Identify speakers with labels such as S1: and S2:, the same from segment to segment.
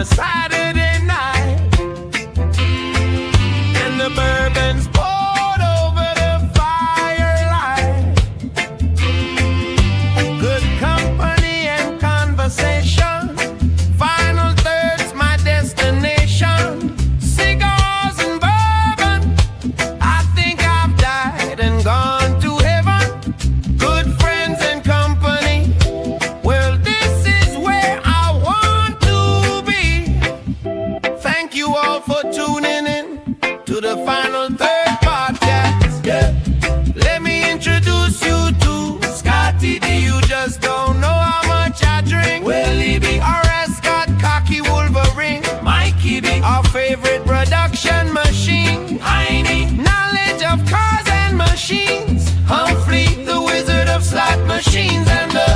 S1: a Saturday night, and the bourbon's poured over the firelight. Good company and conversation. Final third's my destination. Cigars and bourbon. I think I've died and gone to heaven. Good friends and company. Well, this is where I want to be. Thank you all for tuning in to the Final Third podcast. Yeah. Let me introduce you to Scotty D. You just don't know how much I drink. Willie B. R.S. Scott, Cocky Wolverine. Mikey B. Our favorite production machine. Heine. Knowledge of cars and machines. Humphrey, the wizard of slot machines. And the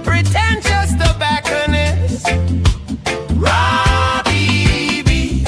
S1: pretentious tobacconist, Robbie B.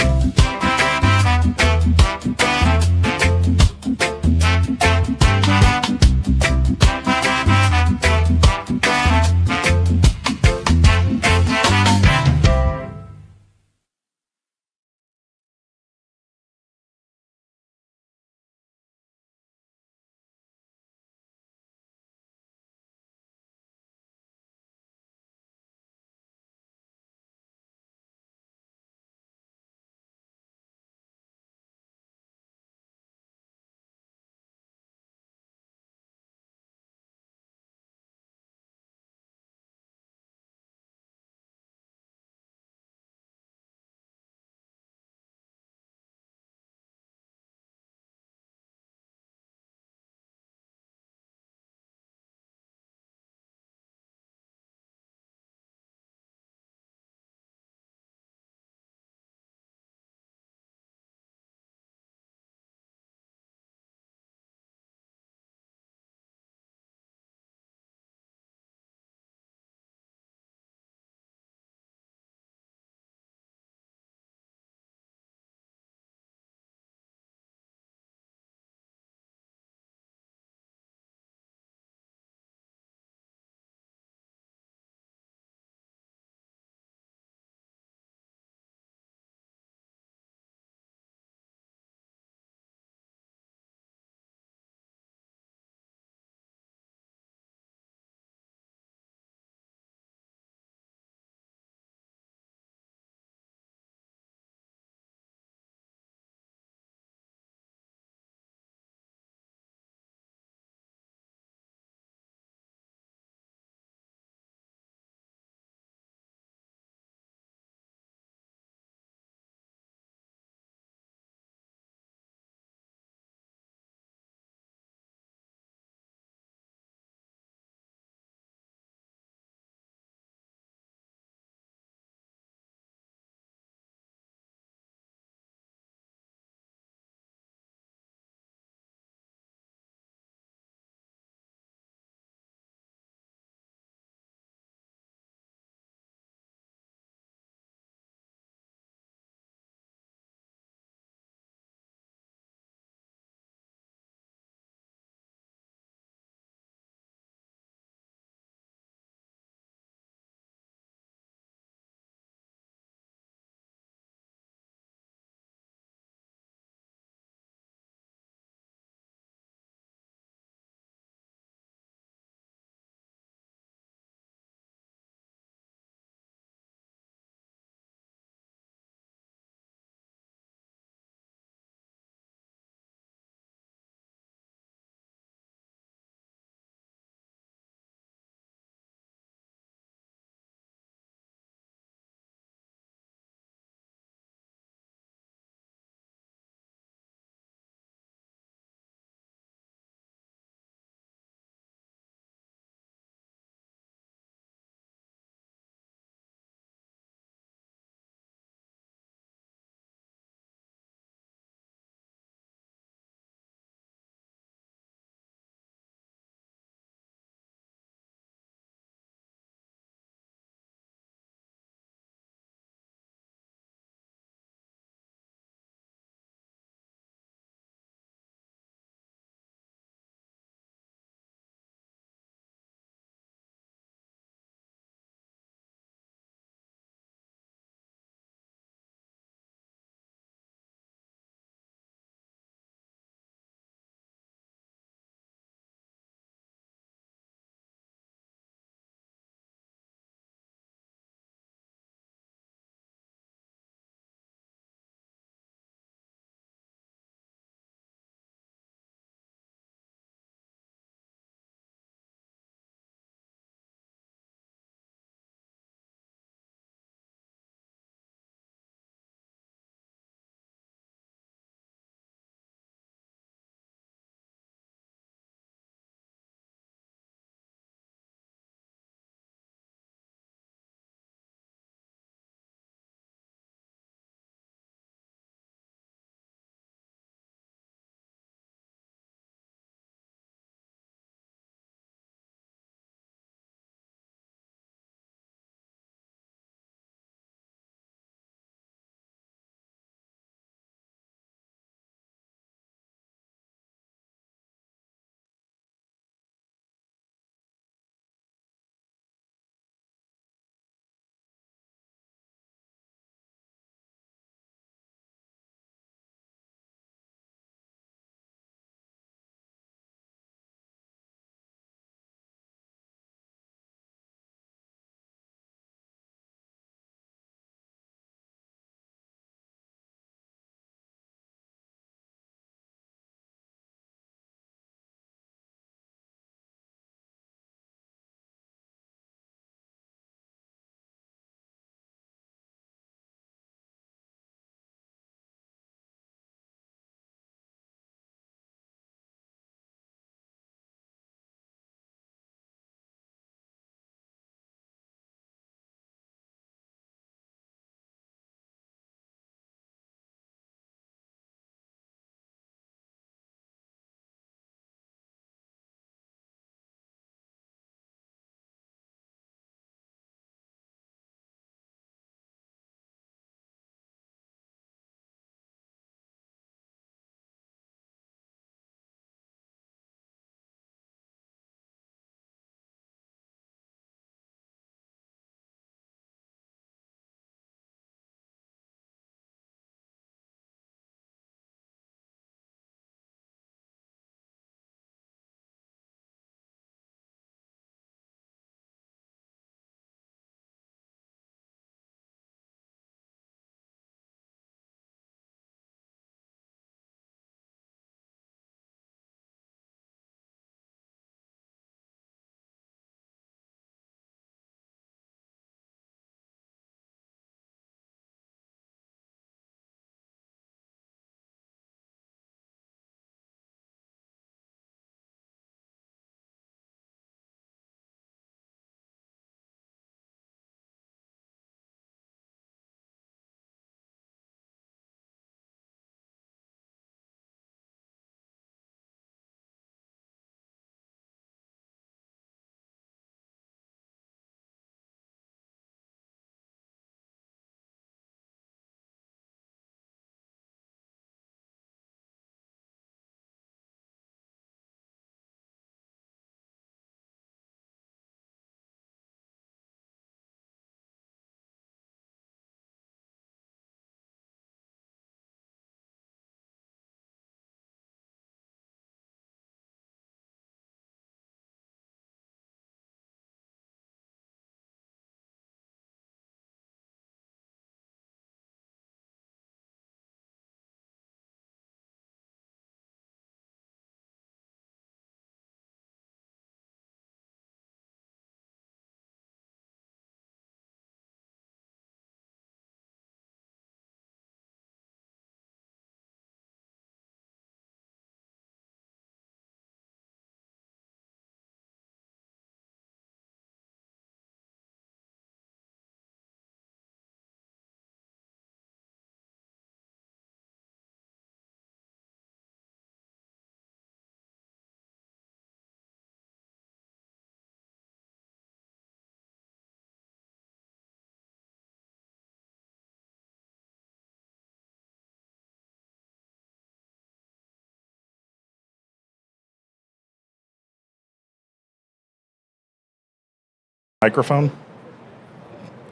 S2: microphone,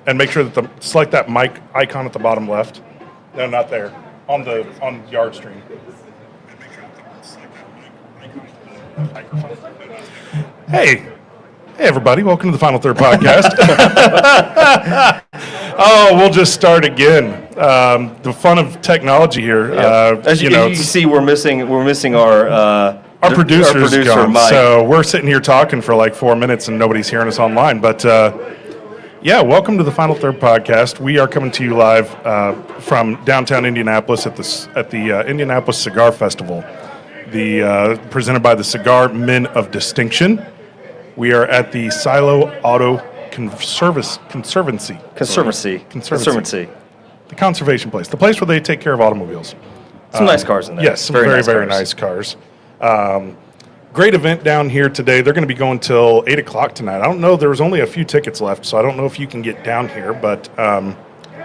S2: and make sure that select that mic icon at the bottom left. No, not there. On Yard Stream. Hey everybody! Welcome to the Final Third podcast. Oh, we'll just start again. The fun of technology here.
S3: As you see, we're missing our
S2: producer's gone,
S3: Mike.
S2: so we're sitting here talking for like 4 minutes and nobody's hearing us online. But yeah, welcome to the Final Third podcast. We are coming to you live from downtown Indianapolis at the Indianapolis Cigar Festival, presented by the Cigar Men of Distinction. We are at the Silo Auto Conservancy. The conservation place. The place where they take care of automobiles.
S3: Some nice cars in there.
S2: Yes, some very nice cars. Great event down here today. They're going to be going till 8 o'clock tonight. I don't know. There was only a few tickets left, so I don't know if you can get down here, but...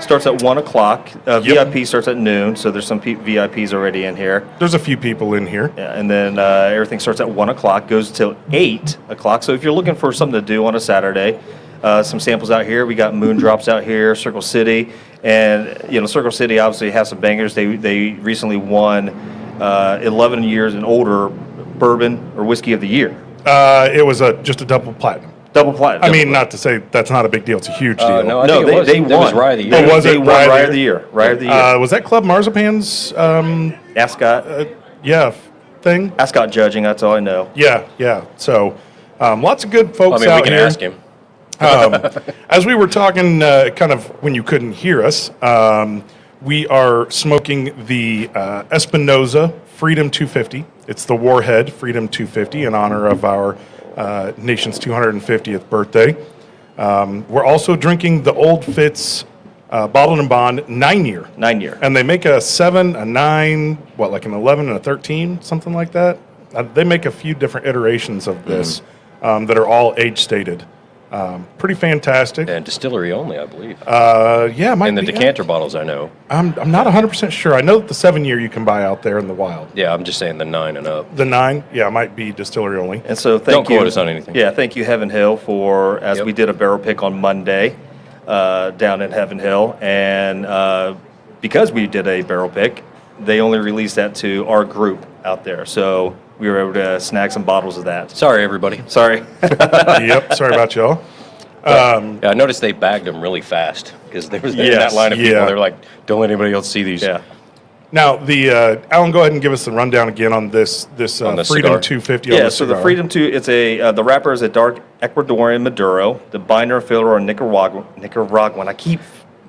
S3: starts at 1 o'clock. VIP starts at noon, so there's some VIPs already in here.
S2: There's a few people in here.
S3: Yeah, and then everything starts at 1 o'clock, goes till 8 o'clock. So if you're looking for something to do on a Saturday, some samples out here. We got Moondrops out here, Circle City. And, Circle City obviously has some bangers. They recently won 11 years and older bourbon or whiskey of the year.
S2: It was just a double platinum.
S3: Double platinum.
S2: I mean, not to say that's not a big deal. It's a huge deal.
S3: They won.
S4: It was Rye of the Year.
S2: Oh, was it
S3: They won Rye of the Year. Rye of the Year.
S2: Was that Club Marzipan's
S3: Ascot.
S2: thing?
S3: Ascot judging, that's all I know.
S2: Yeah. So lots of good folks
S4: we
S2: out
S4: can
S2: here.
S4: ask him.
S2: As we were talking kind of when you couldn't hear us, we are smoking the Espinosa Freedom 250. It's the Warhead Freedom 250 in honor of our nation's 250th birthday. We're also drinking the Old Fitz Bottled and Bond 9-year.
S3: 9-year.
S2: And they make a 7, a 9, like an 11 and a 13, something like that. They make a few different iterations of this that are all age stated. Pretty fantastic.
S4: And distillery only, I believe.
S2: Yeah, might
S4: and the
S2: be,
S4: decanter bottles, I know.
S2: I'm not 100% sure. I know that the 7-year you can buy out there in the wild.
S4: Yeah, I'm just saying the 9 and up.
S2: The 9, yeah, might be distillery only.
S3: And so
S4: Don't quote us on anything.
S3: Yeah, thank you, Heaven Hill, as we did a barrel pick on Monday down at Heaven Hill. And because we did a barrel pick, they only released that to our group out there. So we were able to snag some bottles of that.
S4: Sorry, everybody.
S3: Sorry.
S2: Yep, sorry about y'all.
S4: Yeah, I noticed they bagged them really fast because there was in that line of people. They were like, don't let anybody else see these.
S3: Yeah.
S2: Now, Alan, go ahead and give us the rundown again on this Freedom
S4: cigar.
S2: 250.
S3: Yeah, so the Freedom 2, it's the wrapper is a dark Ecuadorian Maduro. The binder and filler are Nicaraguan.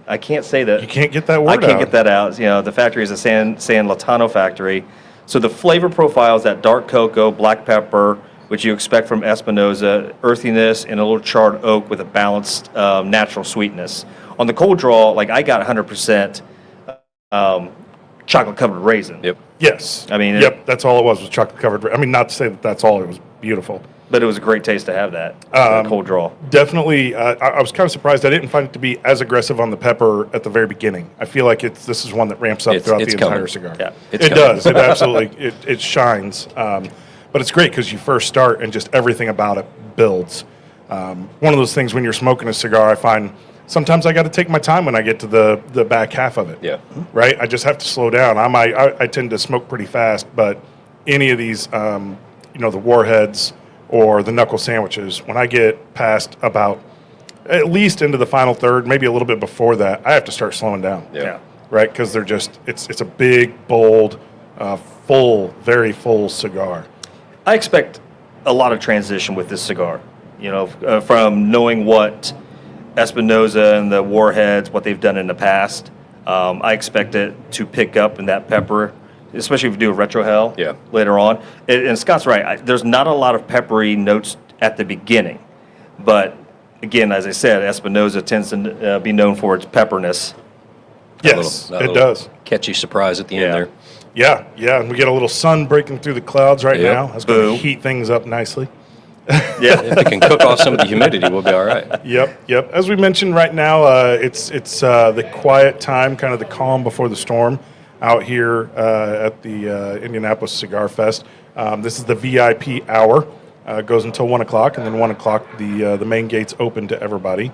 S3: I can't say that.
S2: You can't get that word
S3: I can't
S2: out.
S3: get that out. The factory is a San Latano factory. So the flavor profile is that dark cocoa, black pepper, which you expect from Espinosa, earthiness, and a little charred oak with a balanced natural sweetness. On the cold draw, I got 100% chocolate-covered raisin.
S4: Yep.
S2: Yes.
S3: I mean,
S2: that's all it was chocolate covered. I mean, not to say that that's all. It was beautiful.
S3: But it was a great taste to have that cold draw.
S2: Definitely. I was kind of surprised. I didn't find it to be as aggressive on the pepper at the very beginning. I feel like this is one that ramps up throughout the entire cigar.
S3: Yeah.
S2: It does. It absolutely. It shines. But it's great because you first start and just everything about it builds. One of those things when you're smoking a cigar, I find sometimes I got to take my time when I get to the back half of it.
S4: Yeah.
S2: Right? I just have to slow down. I tend to smoke pretty fast, but any of these, the Warheads or the knuckle sandwiches, when I get past about at least into the final third, maybe a little bit before that, I have to start slowing down.
S3: Yeah.
S2: Right? Because they're just, it's a big, bold, very full cigar.
S3: I expect a lot of transition with this cigar, from knowing what Espinosa and the Warheads, what they've done in the past. I expect it to pick up in that pepper, especially if you do a retro hell later on. And Scott's right. There's not a lot of peppery notes at the beginning. But, again, as I said, Espinosa tends to be known for its pepperness.
S2: Yes, it does.
S4: Catchy surprise at the end there.
S2: Yeah, and we get a little sun breaking through the clouds right now. That's going to heat things up nicely.
S3: Yeah,
S4: if it can cook off some of the humidity, we'll be all right.
S2: Yep. As we mentioned, right now it's the quiet time, kind of the calm before the storm, out here at the Indianapolis Cigar Fest. This is the VIP hour. Goes until 1 o'clock, and then 1 o'clock the main gates open to everybody.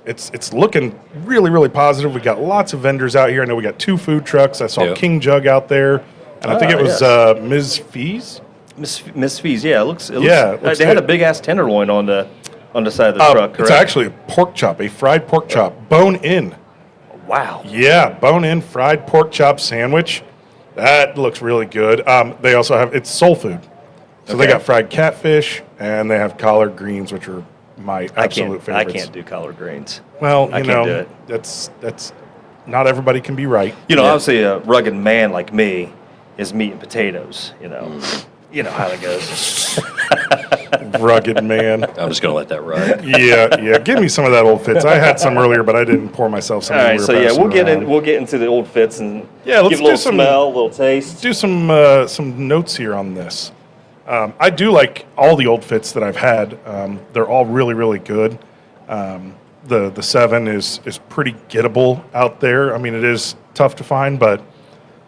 S2: It's looking really, really positive. We got lots of vendors out here. I know we got 2 food trucks. I saw King Jug out there, and I think it was Ms. Fees.
S3: Miss Fees, yeah, it looks
S2: looks
S3: they had
S2: good.
S3: a big ass tenderloin on the side of the truck, correct?
S2: It's actually a pork chop, a fried pork chop, bone in.
S3: Wow.
S2: Yeah, bone in fried pork chop sandwich. That looks really good. They also have, it's soul food. So they got fried catfish, and they have collard greens, which are my absolute favorites.
S3: I can't do collard greens.
S2: Well,
S3: I can't do it.
S2: that's not everybody can be right.
S3: Obviously a rugged man like me is meat and potatoes, You know how that goes.
S2: Rugged man.
S4: I'm just going to let that ride.
S2: Yeah. Give me some of that Old Fitz. I had some earlier, but I didn't pour myself some.
S3: All right, so we'll get into the Old Fitz and
S2: let's
S3: give a
S2: do
S3: little
S2: some
S3: smell, a little taste.
S2: Do some notes here on this. I do like all the Old Fitz that I've had. They're all really, really good. The 7 is pretty gettable out there. I mean, it is tough to find, but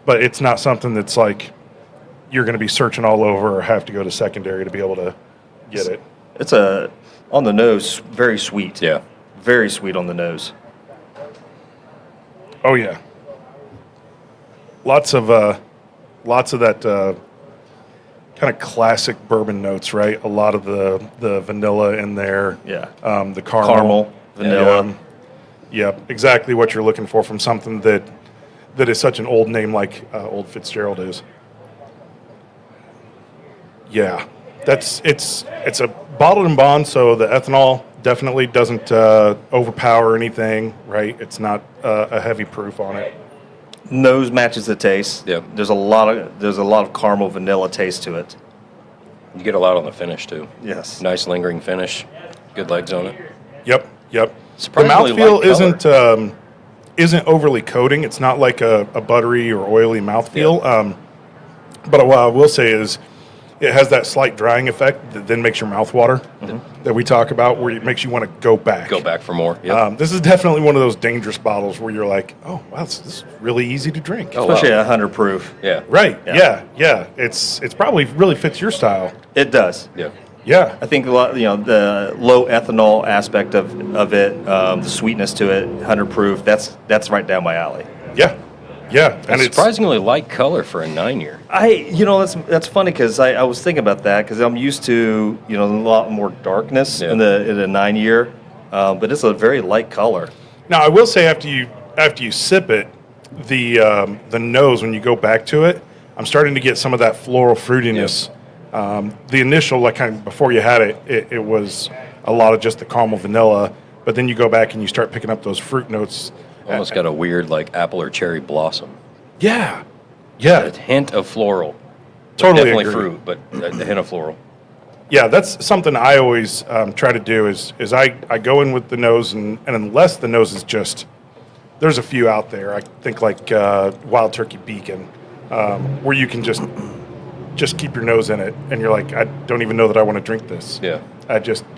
S2: it's not something that's like you're going to be searching all over or have to go to secondary to be able to get it.
S3: It's on the nose, very sweet.
S4: Yeah.
S3: Very sweet on the nose.
S2: Oh yeah. Lots of that kind of classic bourbon notes, right? A lot of the vanilla in there.
S3: Yeah.
S2: The caramel,
S3: vanilla.
S2: Yeah, exactly what you're looking for from something that is such an old name like Old Fitzgerald is. Yeah, it's a bottled and bond, so the ethanol definitely doesn't overpower anything, right? It's not a heavy proof on it.
S3: Nose matches the taste.
S4: Yep.
S3: There's a lot of caramel vanilla taste to it.
S4: You get a lot on the finish, too.
S3: Yes.
S4: Nice lingering finish. Good legs on it.
S2: Yep. The
S4: Surprisingly
S2: mouthfeel
S4: light
S2: isn't overly coating. It's not like a buttery or oily mouthfeel. Yeah. But what I will say is it has that slight drying effect that then makes your mouth water that we talk about, where it makes you want to go back.
S4: Go back for more. Yep.
S2: This is definitely one of those dangerous bottles where you're like, oh, wow, this is really easy to drink.
S4: Oh,
S3: Especially
S4: wow.
S3: at 100 proof.
S4: Yeah.
S2: Right. Yeah. It's probably really fits your style.
S3: It does.
S4: Yeah.
S2: Yeah.
S3: I think a lot, the low ethanol aspect of it, the sweetness to it, 100 proof. That's right down my alley.
S2: Yeah. And
S4: It's surprisingly light color for a 9-year.
S3: That's funny because I was thinking about that because I'm used to a lot more darkness in the 9-year, but it's a very light color.
S2: Now I will say after you sip it, the nose when you go back to it, I'm starting to get some of that floral fruitiness. The initial, like kind of before you had it was a lot of just the caramel vanilla, but then you go back and you start picking up those fruit notes.
S4: Almost got a weird like apple or cherry blossom.
S2: Yeah.
S4: A hint of floral.
S2: Totally
S4: Definitely
S2: agree.
S4: fruit, but a hint of floral.
S2: Yeah, that's something I always try to do is I go in with the nose, and unless the nose is just, there's a few out there, I think like Wild Turkey Beacon, where you can just keep your nose in it, and you're like, I don't even know that I want to drink this.
S4: Yeah.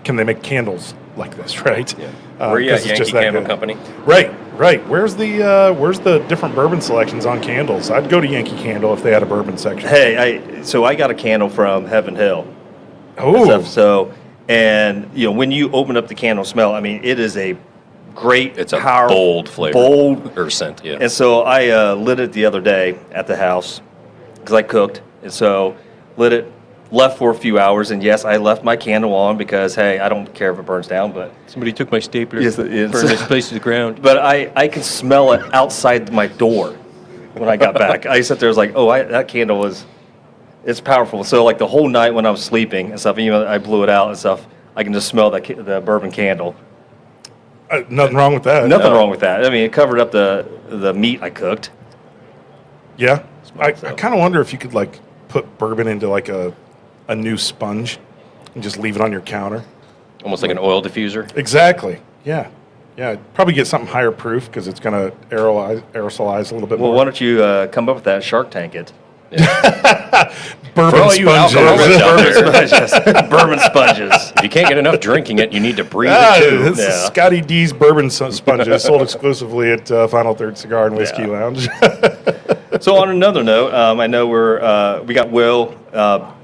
S2: Can they make candles like this, right?
S4: Yeah. Where are you at, Yankee Candle Company?
S2: Right. Where's the different bourbon selections on candles? I'd go to Yankee Candle if they had a bourbon section.
S3: Hey, so I got a candle from Heaven Hill.
S2: Oh.
S3: So, and when you open up the candle smell, I mean, it is a great,
S4: It's a
S3: powerful,
S4: bold flavor.
S3: bold
S4: Or scent, yeah.
S3: And so I lit it the other day at the house because I cooked, and so lit it. Left for a few hours, and yes, I left my candle on because, hey, I don't care if it burns down, but...
S4: Somebody took my stapler,
S3: Yes,
S4: burned this place to the ground.
S3: But I can smell it outside my door when I got back. I sat there, I was like, that candle it's powerful. So, like, the whole night when I was sleeping and stuff, I blew it out and stuff, I can just smell the bourbon candle.
S2: Nothing wrong with that.
S3: Nothing wrong with that. I mean, it covered up the meat I cooked.
S2: Yeah. I kind of wonder if you could, like, put bourbon into, like, a new sponge and just leave it on your counter.
S4: Almost like an oil diffuser.
S2: Exactly. Yeah. Probably get something higher proof because it's going to aerosolize a little bit
S3: Well,
S2: more.
S3: why don't you come up with that Shark Tank it?
S2: Bourbon
S4: all you
S2: sponges.
S4: alcoholics out there.
S3: Bourbon sponges.
S4: If you can't get enough drinking it, you need to breathe
S2: Ah,
S4: it too.
S2: this is
S3: Yeah.
S2: Scotty D's bourbon sponges sold exclusively at Final Third Cigar and Whiskey
S3: Yeah.
S2: Lounge.
S3: So on another note, I know we got Will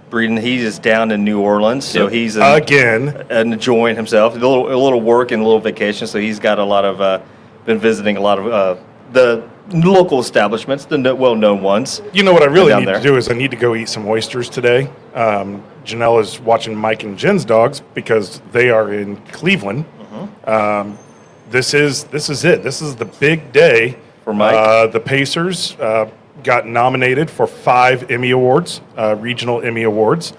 S3: Breeden, he is down in New Orleans, so he's
S2: again
S3: enjoying himself. A little work and a little vacation, so he's got a lot of been visiting a lot of the local establishments, the well-known ones.
S2: You know what I really
S3: down
S2: need
S3: there.
S2: to do is I need to go eat some oysters today. Janelle is watching Mike and Jen's dogs because they are in Cleveland. This is it. This is the big day
S3: For Mike?
S2: The Pacers got nominated for 5 Emmy Awards, regional Emmy Awards.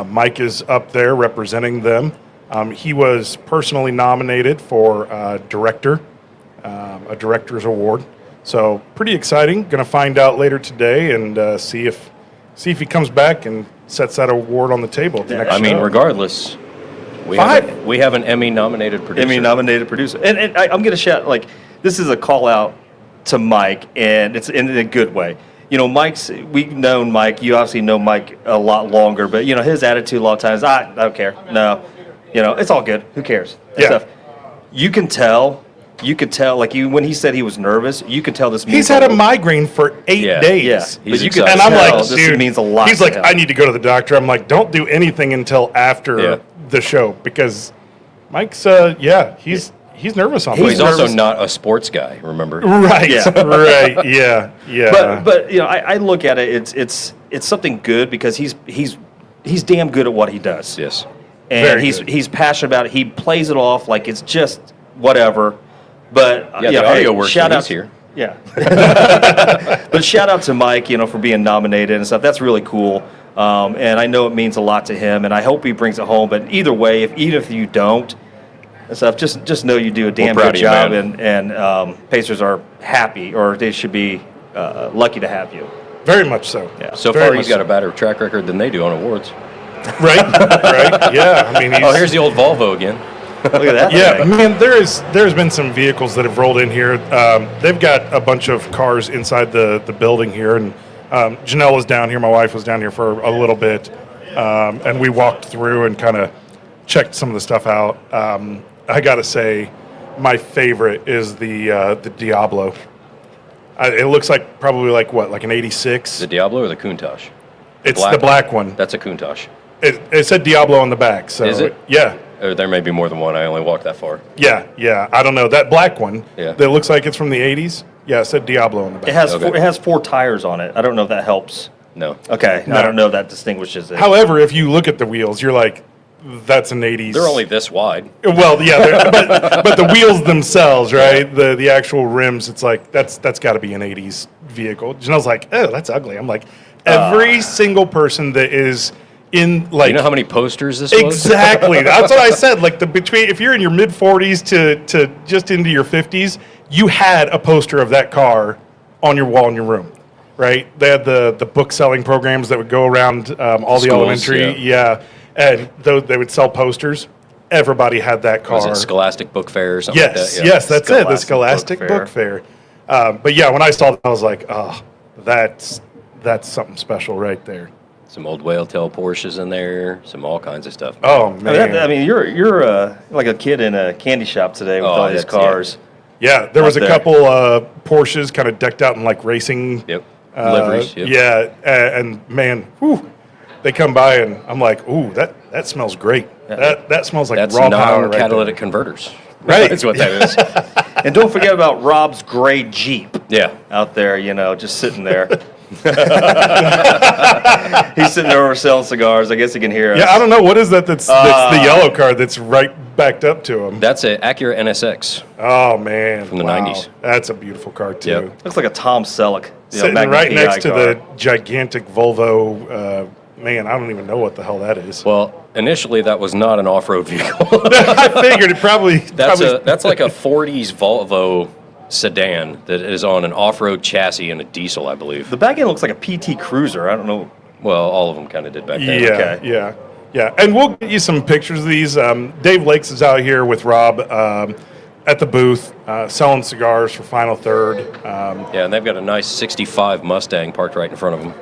S2: Mike is up there representing them. He was personally nominated for a director's award. So pretty exciting. Going to find out later today and see if he comes back and sets that award on the table at the next
S4: I mean,
S2: show.
S4: regardless, we have an Emmy-nominated producer.
S3: Emmy-nominated producer. And I'm going to shout, like, this is a call-out to Mike, and it's in a good way. You know, we've known Mike. You obviously know Mike a lot longer, but, you know, his attitude a lot of times, I don't care. No. You know, it's all good. Who cares? That
S2: Yeah.
S3: stuff. You could tell, like, when he said he was nervous, you could tell this means
S2: He's had a migraine for 8
S4: Yeah.
S2: days.
S3: Yeah.
S4: He's
S3: But you could
S4: excited.
S2: And I'm
S3: tell
S2: like,
S3: this
S2: dude,
S3: means a lot
S2: he's
S3: to
S2: like,
S3: him.
S2: I need to go to the doctor. I'm like, don't do anything until after
S4: Yeah.
S2: the show because Mike's, he's nervous on
S4: Well,
S2: this.
S4: he's also not a sports guy, remember?
S2: Right,
S3: Yeah.
S2: right, yeah.
S3: But you know, I look at it. It's something good because he's damn good at what he does.
S4: Yes.
S3: And
S2: Very
S3: he's
S2: good.
S3: he's passionate about it. He plays it off like it's just whatever. But
S4: Yeah, the audio works
S3: shout
S4: when
S3: out
S4: he's here.
S3: Yeah. But shout out to Mike, you know, for being nominated and stuff. That's really cool. And I know it means a lot to him, and I hope he brings it home. But either way, even if you don't and stuff, just know you do a damn
S4: proud
S3: good
S4: of you,
S3: job,
S4: man.
S3: and Pacers are happy, or they should be lucky to have you.
S2: Very much so.
S3: Yeah.
S4: So
S2: Very
S4: far,
S2: much
S4: he's got
S2: so.
S4: a better track record than they do on awards.
S2: Right, right, yeah. I mean,
S4: Oh, here's the old Volvo again.
S3: Look at that.
S2: Yeah,
S3: thing.
S2: man, there's been some vehicles that have rolled in here. They've got a bunch of cars inside the building here, and Janelle was down here. My wife was down here for a little bit, and we walked through and kind of checked some of the stuff out. I got to say, my favorite is the Diablo. It looks like probably like an 86.
S4: The Diablo or the Countach?
S2: It's the black one.
S4: That's a Countach.
S2: It said Diablo on the back. So
S4: Is it?
S2: Yeah.
S4: Or there may be more than one. I only walked that far.
S2: Yeah. I don't know. That black one
S4: Yeah.
S2: that looks like it's from the 80s. Yeah, it said Diablo on the back.
S3: It has
S4: Okay.
S3: it has 4 tires on it. I don't know if that helps.
S4: No.
S3: Okay,
S2: No.
S3: I don't know if that distinguishes it.
S2: However, if you look at the wheels, you're like, that's an 80s.
S4: They're only this wide.
S2: Well, yeah, but the wheels themselves, right? The actual rims, it's like, that's got to be an 80s vehicle. Janelle's like, oh, that's ugly. I'm like, every single person that is in, like...
S4: You know how many posters this was?
S2: Exactly. That's what I said. Like if you're in your mid 40s to just into your 50s, you had a poster of that car on your wall in your room, right? They had the book selling programs that would go around all the
S4: Schools,
S2: elementary, yeah. And though they would sell posters, everybody had that car.
S4: Was it Scholastic Book Fair or something like
S2: Yes,
S4: that? Yeah.
S2: yes, that's it. The
S3: Scholastic
S2: Scholastic
S3: Book
S2: Book Fair. But yeah, when I saw that, I was like, oh, that's something special right there.
S4: Some old whale tail Porsches in there. Some all kinds of stuff.
S2: Oh man.
S3: I mean, you're like a kid in a candy shop today with
S4: Oh,
S3: all these
S4: that's-
S3: cars.
S2: Yeah, there was a
S3: there.
S2: couple Porsches kind of decked out in like racing.
S4: Yep. Liveries. Yep.
S2: Yeah, and man, whew, they come by and I'm like, ooh, that smells great. That smells like
S4: That's
S2: raw power right
S4: non-catalytic
S2: there.
S4: converters.
S2: Right.
S4: That's what that is.
S3: And don't forget about Rob's gray Jeep
S4: Yeah.
S3: out there, you know, just sitting there. He's sitting there over selling cigars. I guess he can hear us.
S2: Yeah, I don't know what is that. That's the yellow car that's right backed up to him.
S4: That's an Acura NSX.
S2: Oh man,
S4: From the
S2: wow.
S4: 90s.
S2: That's a beautiful car too.
S4: Yep.
S3: Looks like a Tom Selleck.
S2: Sitting
S3: Magnum
S2: right
S3: PI
S2: next to
S3: car.
S2: the gigantic Volvo. Man, I don't even know what the hell that is.
S4: Well, initially that was not an off-road vehicle.
S2: I figured it probably.
S4: That's like a 40s Volvo sedan that is on an off-road chassis and a diesel, I believe.
S3: The back end looks like a PT Cruiser. I don't know.
S4: Well, all of them kind of did back then.
S2: Yeah,
S3: Okay.
S2: yeah. And we'll get you some pictures of these. Dave Lakes is out here with Rob at the booth selling cigars for Final Third.
S4: Yeah, and they've got a nice 65 Mustang parked right in front of them.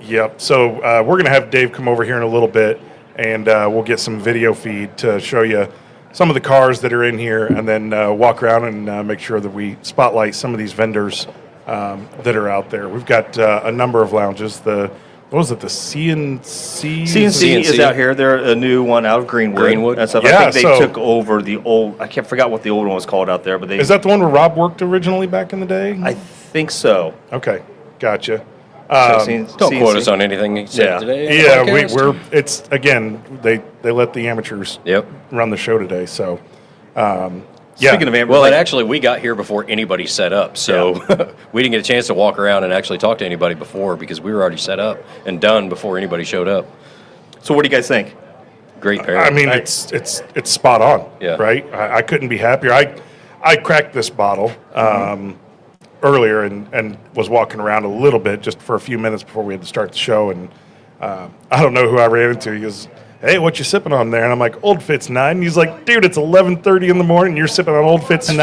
S2: Yep. So we're going to have Dave come over here in a little bit, and we'll get some video feed to show you some of the cars that are in here, and then walk around and make sure that we spotlight some of these vendors that are out there. We've got a number of lounges. The what was it? The CNC.
S3: CNC is out here. They're a new one out of Greenwood. That's
S2: Yeah,
S3: I think they took over the old. I can't forget what the old one was called out there, but they.
S2: Is that the one where Rob worked originally back in the day?
S3: I think so.
S2: Okay, gotcha.
S4: Don't quote us on anything he said today.
S2: Yeah, we're. It's again. They let the amateurs.
S4: Yep.
S2: Run the show today. So.
S3: Speaking of amateurs,
S4: well, and actually, we got here before anybody set up, so we didn't get a chance to walk around and actually talk to anybody before because we were already set up and done before anybody showed up.
S3: So, what do you guys think?
S4: Great pair.
S2: I mean, it's spot on.
S4: Yeah.
S2: Right. I couldn't be happier. I cracked this bottle earlier and was walking around a little bit just for a few minutes before we had to start the show, and I don't know who I ran into. He goes, "Hey, what you sipping on there?" And I'm like, "Old Fitz 9." And he's like, "Dude, it's 11:30 in the morning. You're sipping on Old Fitz 9."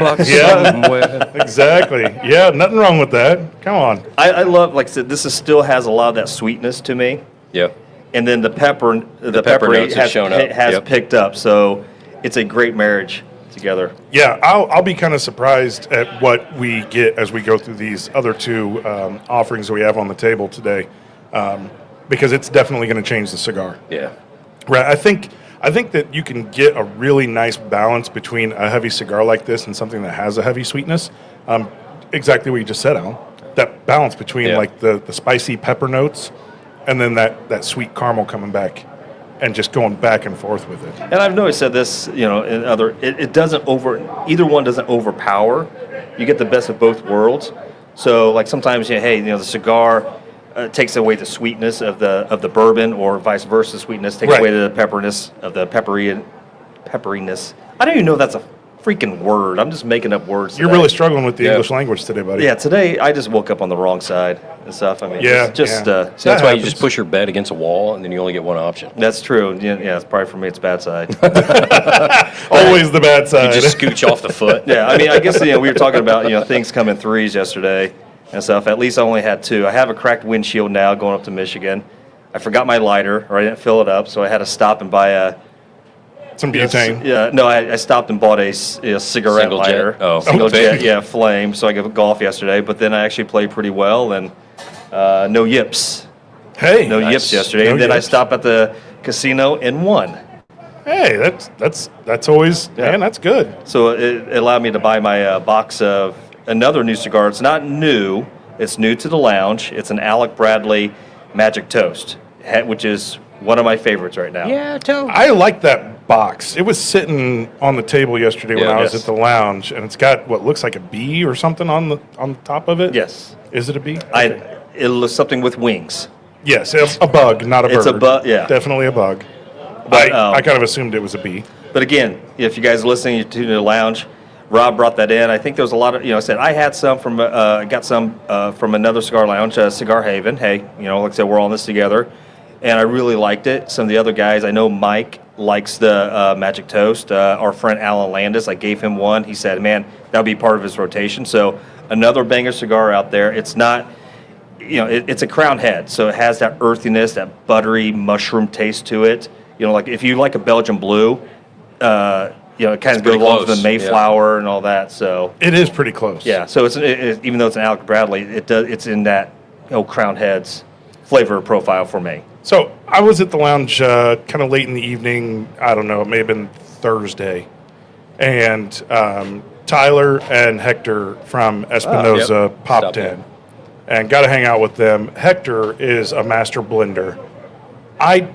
S2: Like, yeah, exactly. Yeah, nothing wrong with that. Come on.
S3: I love, like I said, this still has a lot of that sweetness to me.
S4: Yeah.
S3: And then the pepper
S4: notes have shown up.
S3: has
S4: Yep.
S3: picked up. So it's a great marriage together.
S2: Yeah, I'll be kind of surprised at what we get as we go through these other two offerings that we have on the table today, because it's definitely going to change the cigar.
S4: Yeah.
S2: Right. I think that you can get a really nice balance between a heavy cigar like this and something that has a heavy sweetness. Exactly what you just said, Al. That balance between like the spicy pepper notes and then that sweet caramel coming back and just going back and forth with it.
S3: And I've noticed that this, in other, it doesn't either one doesn't overpower. You get the best of both worlds. So like sometimes, the cigar takes away the sweetness of the bourbon, or vice versa. Sweetness takes away the pepperiness of the pepperiness. I don't even know if that's a freaking word. I'm just making up words.
S2: You're really struggling with the English language today, buddy.
S3: Yeah, today I just woke up on the wrong side and stuff. I mean,
S2: So
S4: that's why you just push your bed against a wall and then you only get one option.
S3: That's true. Yeah, it's probably for me. It's bad side.
S2: Always the bad side.
S4: You just scooch off the foot.
S3: Yeah, I mean, I guess we were talking about things come in threes yesterday and stuff. At least I only had two. I have a cracked windshield now going up to Michigan. I forgot my lighter, or I didn't fill it up, so I had to stop and buy
S2: some butane.
S3: Yeah, no, I stopped and bought a cigarette
S4: Single
S3: lighter.
S4: jet? Oh.
S3: Single
S4: Okay.
S3: jet, flame. So I could golf yesterday, but then I actually played pretty well, and no yips.
S2: Hey,
S3: No
S2: nice.
S3: yips yesterday.
S2: No
S3: And then I
S2: yips.
S3: stopped at the casino and won.
S2: Hey, that's always man, that's good.
S3: So it allowed me to buy my box of another new cigar. It's not new. It's new to the lounge. It's an Alec Bradley Magic Toast, which is one of my favorites right now.
S4: Yeah, toast.
S2: I like that box. It was sitting on the table yesterday when I was
S3: Yes.
S2: at the lounge, and it's got what looks like a bee or something on the top of it.
S3: Yes.
S2: Is it a bee? Okay.
S3: It was something with wings.
S2: Yes, it's a bug, not a bird.
S3: It's a bug, yeah.
S2: Definitely a bug.
S3: But,
S2: I kind of assumed it was a bee.
S3: But again, if you guys are listening to the lounge, Rob brought that in. I think there was a lot of, I said I had some from, got some from another cigar lounge, Cigar Haven. Hey, like I said, we're all in this together. And I really liked it. Some of the other guys, I know Mike likes the Magic Toast. Our friend Alan Landis, I gave him one. He said, man, that would be part of his rotation. So another banger cigar out there. It's not, it's a crown head. So it has that earthiness, that buttery mushroom taste to it. Like if you like a Belgian blue, it kind of goes along with the Mayflower and all that. So
S2: It is pretty close.
S3: yeah, so it's even though it's an Alec Bradley, it's in that crown heads flavor profile for me.
S2: So I was at the lounge kind of late in the evening. I don't know, it may have been Thursday. And Tyler and Hector from Espinosa popped
S4: Stopped
S2: in
S4: in.
S2: and got to hang out with them. Hector is a master blender. I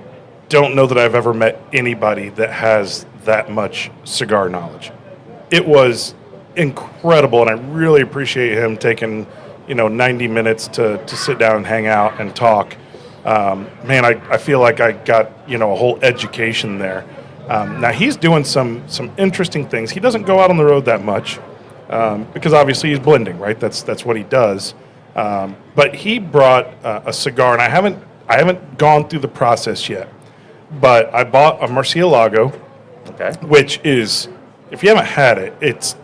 S2: don't know that I've ever met anybody that has that much cigar knowledge. It was incredible, and I really appreciate him taking 90 minutes to sit down and hang out and talk. Man, I feel like I got a whole education there. Now he's doing some interesting things. He doesn't go out on the road that much because obviously he's blending, right? That's what he does. But he brought a cigar, and I haven't gone through the process yet. But I bought a Murcielago,
S3: Okay.
S2: which is, if you haven't had it, it's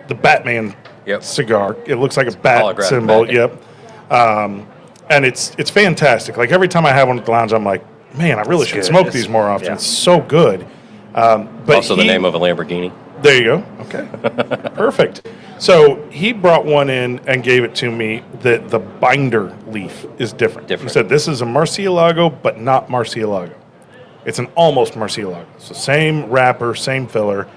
S2: the Batman cigar. It looks like a bat
S4: Holographic
S2: symbol.
S4: Batman.
S2: Yep. And it's fantastic. Like every time I have one at the lounge, I'm like, man, I really should
S3: good.
S2: smoke these more often.
S3: Yeah.
S2: It's so good. But
S4: Also the name of a Lamborghini.
S2: There you go. Okay. Perfect. So he brought one in and gave it to me that the binder leaf is different. He said, this is a Murcielago, but not Murcielago. It's an almost Murcielago. So same wrapper, same filler,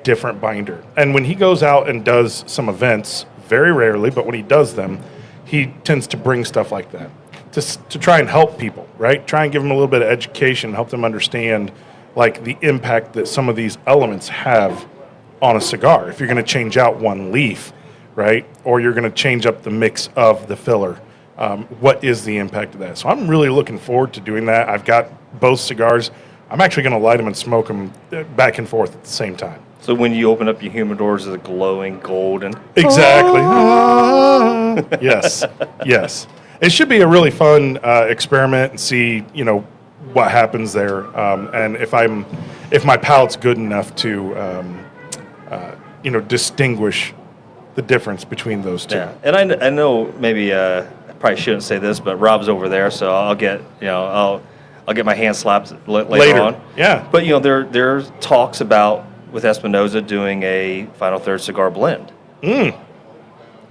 S2: different binder. And when he goes out and does some events, very rarely, but when he does them, he tends to bring stuff like that to try and help people, right? Try and give them a little bit of education, help them understand like the impact that some of these elements have on a cigar. If you're going to change out one leaf, right, or you're going to change up the mix of the filler, what is the impact of that? So I'm really looking forward to doing that. I've got both cigars. I'm actually going to light them and smoke them back and forth at the same time.
S3: So when you open up your humidors, is it glowing golden?
S2: Exactly. Yes, yes. It should be a really fun experiment and see, what happens there, and if my palate's good enough to, distinguish the difference between those two.
S3: Yeah, and I know maybe I probably shouldn't say this, but Rob's over there, so I'll get I'll get my hand slapped later on.
S2: Yeah,
S3: but there's talks about with Espinosa doing a Final Third cigar blend.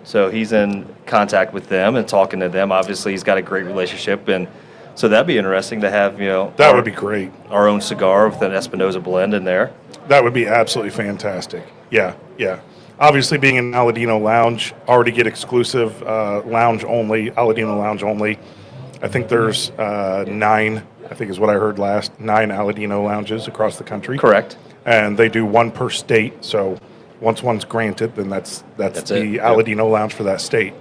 S3: So he's in contact with them and talking to them. Obviously, he's got a great relationship, and so that'd be interesting to have
S2: that would be great.
S3: Our own cigar with an Espinosa blend in there.
S2: That would be absolutely fantastic. Yeah, yeah. Obviously, being in Aladino Lounge, already get exclusive lounge only, Aladino Lounge only. I think there's 9, I think is what I heard last, 9 Aladino lounges across the country.
S3: Correct.
S2: And they do one per state, so once one's granted, then that's the Aladino Lounge for that state.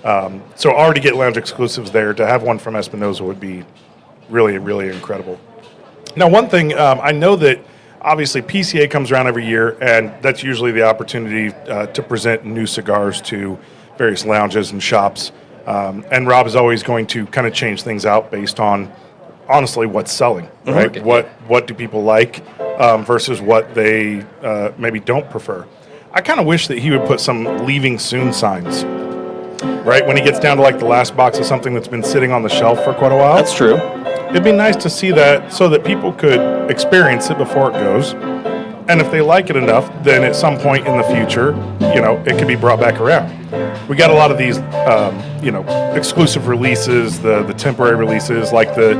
S2: So already get lounge exclusives there. To have one from Espinosa would be really, really incredible. Now, one thing, I know that obviously PCA comes around every year, and that's usually the opportunity to present new cigars to various lounges and shops. And Rob is always going to kind of change things out based on, honestly, what's selling, right?
S4: Okay.
S2: What do people like versus what they maybe don't prefer. I kind of wish that he would put some leaving soon signs, right? When he gets down to like the last box of something that's been sitting on the shelf for quite a while.
S3: That's true.
S2: It'd be nice to see that so that people could experience it before it goes. And if they like it enough, then at some point in the future, it could be brought back around. We got a lot of these, exclusive releases, the temporary releases, like the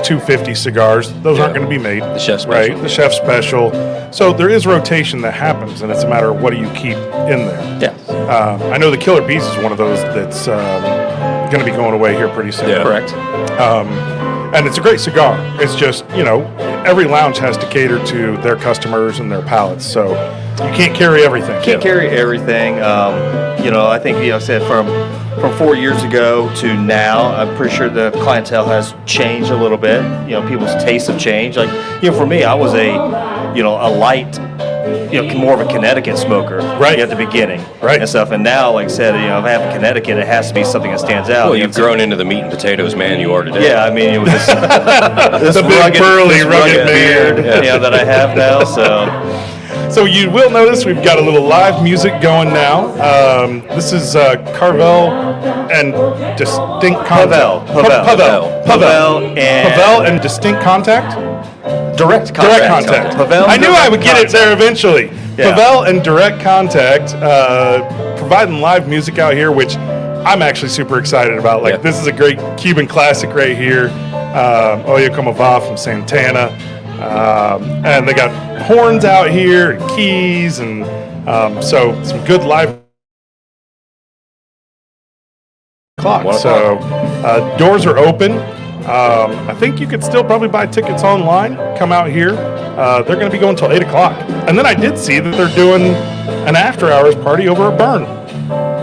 S2: 250 cigars. Those aren't going to be made.
S4: The chef special.
S2: Right? The chef special. So there is rotation that happens, and it's a matter of what do you keep in there.
S3: Yeah.
S2: I know the Killer Bees is one of those that's going to be going away here pretty soon.
S4: Yeah.
S3: Correct.
S2: And it's a great cigar. It's just, every lounge has to cater to their customers and their palates. So you can't carry everything.
S3: Can't carry everything. I think I said from 4 years ago to now, I'm pretty sure the clientele has changed a little bit. People's tastes have changed. Like, for me, I was a light, more of a Connecticut smoker
S2: right
S3: at the beginning,
S2: right,
S3: and stuff. And now, like I said, if I have a Connecticcut, it has to be something that stands out.
S4: Well, you've grown into the meat and potatoes man you are today.
S3: Yeah, I mean, with this
S2: the big burly rugged
S3: beard, that I have now.
S2: So you will notice we've got a little live music going now. This is Carvel and Distinct Contact. Pavel and Distinct Contact?
S3: Direct
S2: Contact.
S3: Pavel
S2: I knew I would get it there eventually.
S3: Yeah.
S2: Pavel and Direct Contact providing live music out here, which I'm actually super excited about. Like, This is a great Cuban classic right here. Oye Como Va from Santana. And they got horns out here and keys, and so some good live clock. So doors are open. I think you could still probably buy tickets online. Come out here. They're going to be going until 8 o'clock. And then I did see that they're doing an after-hours party over at Burn.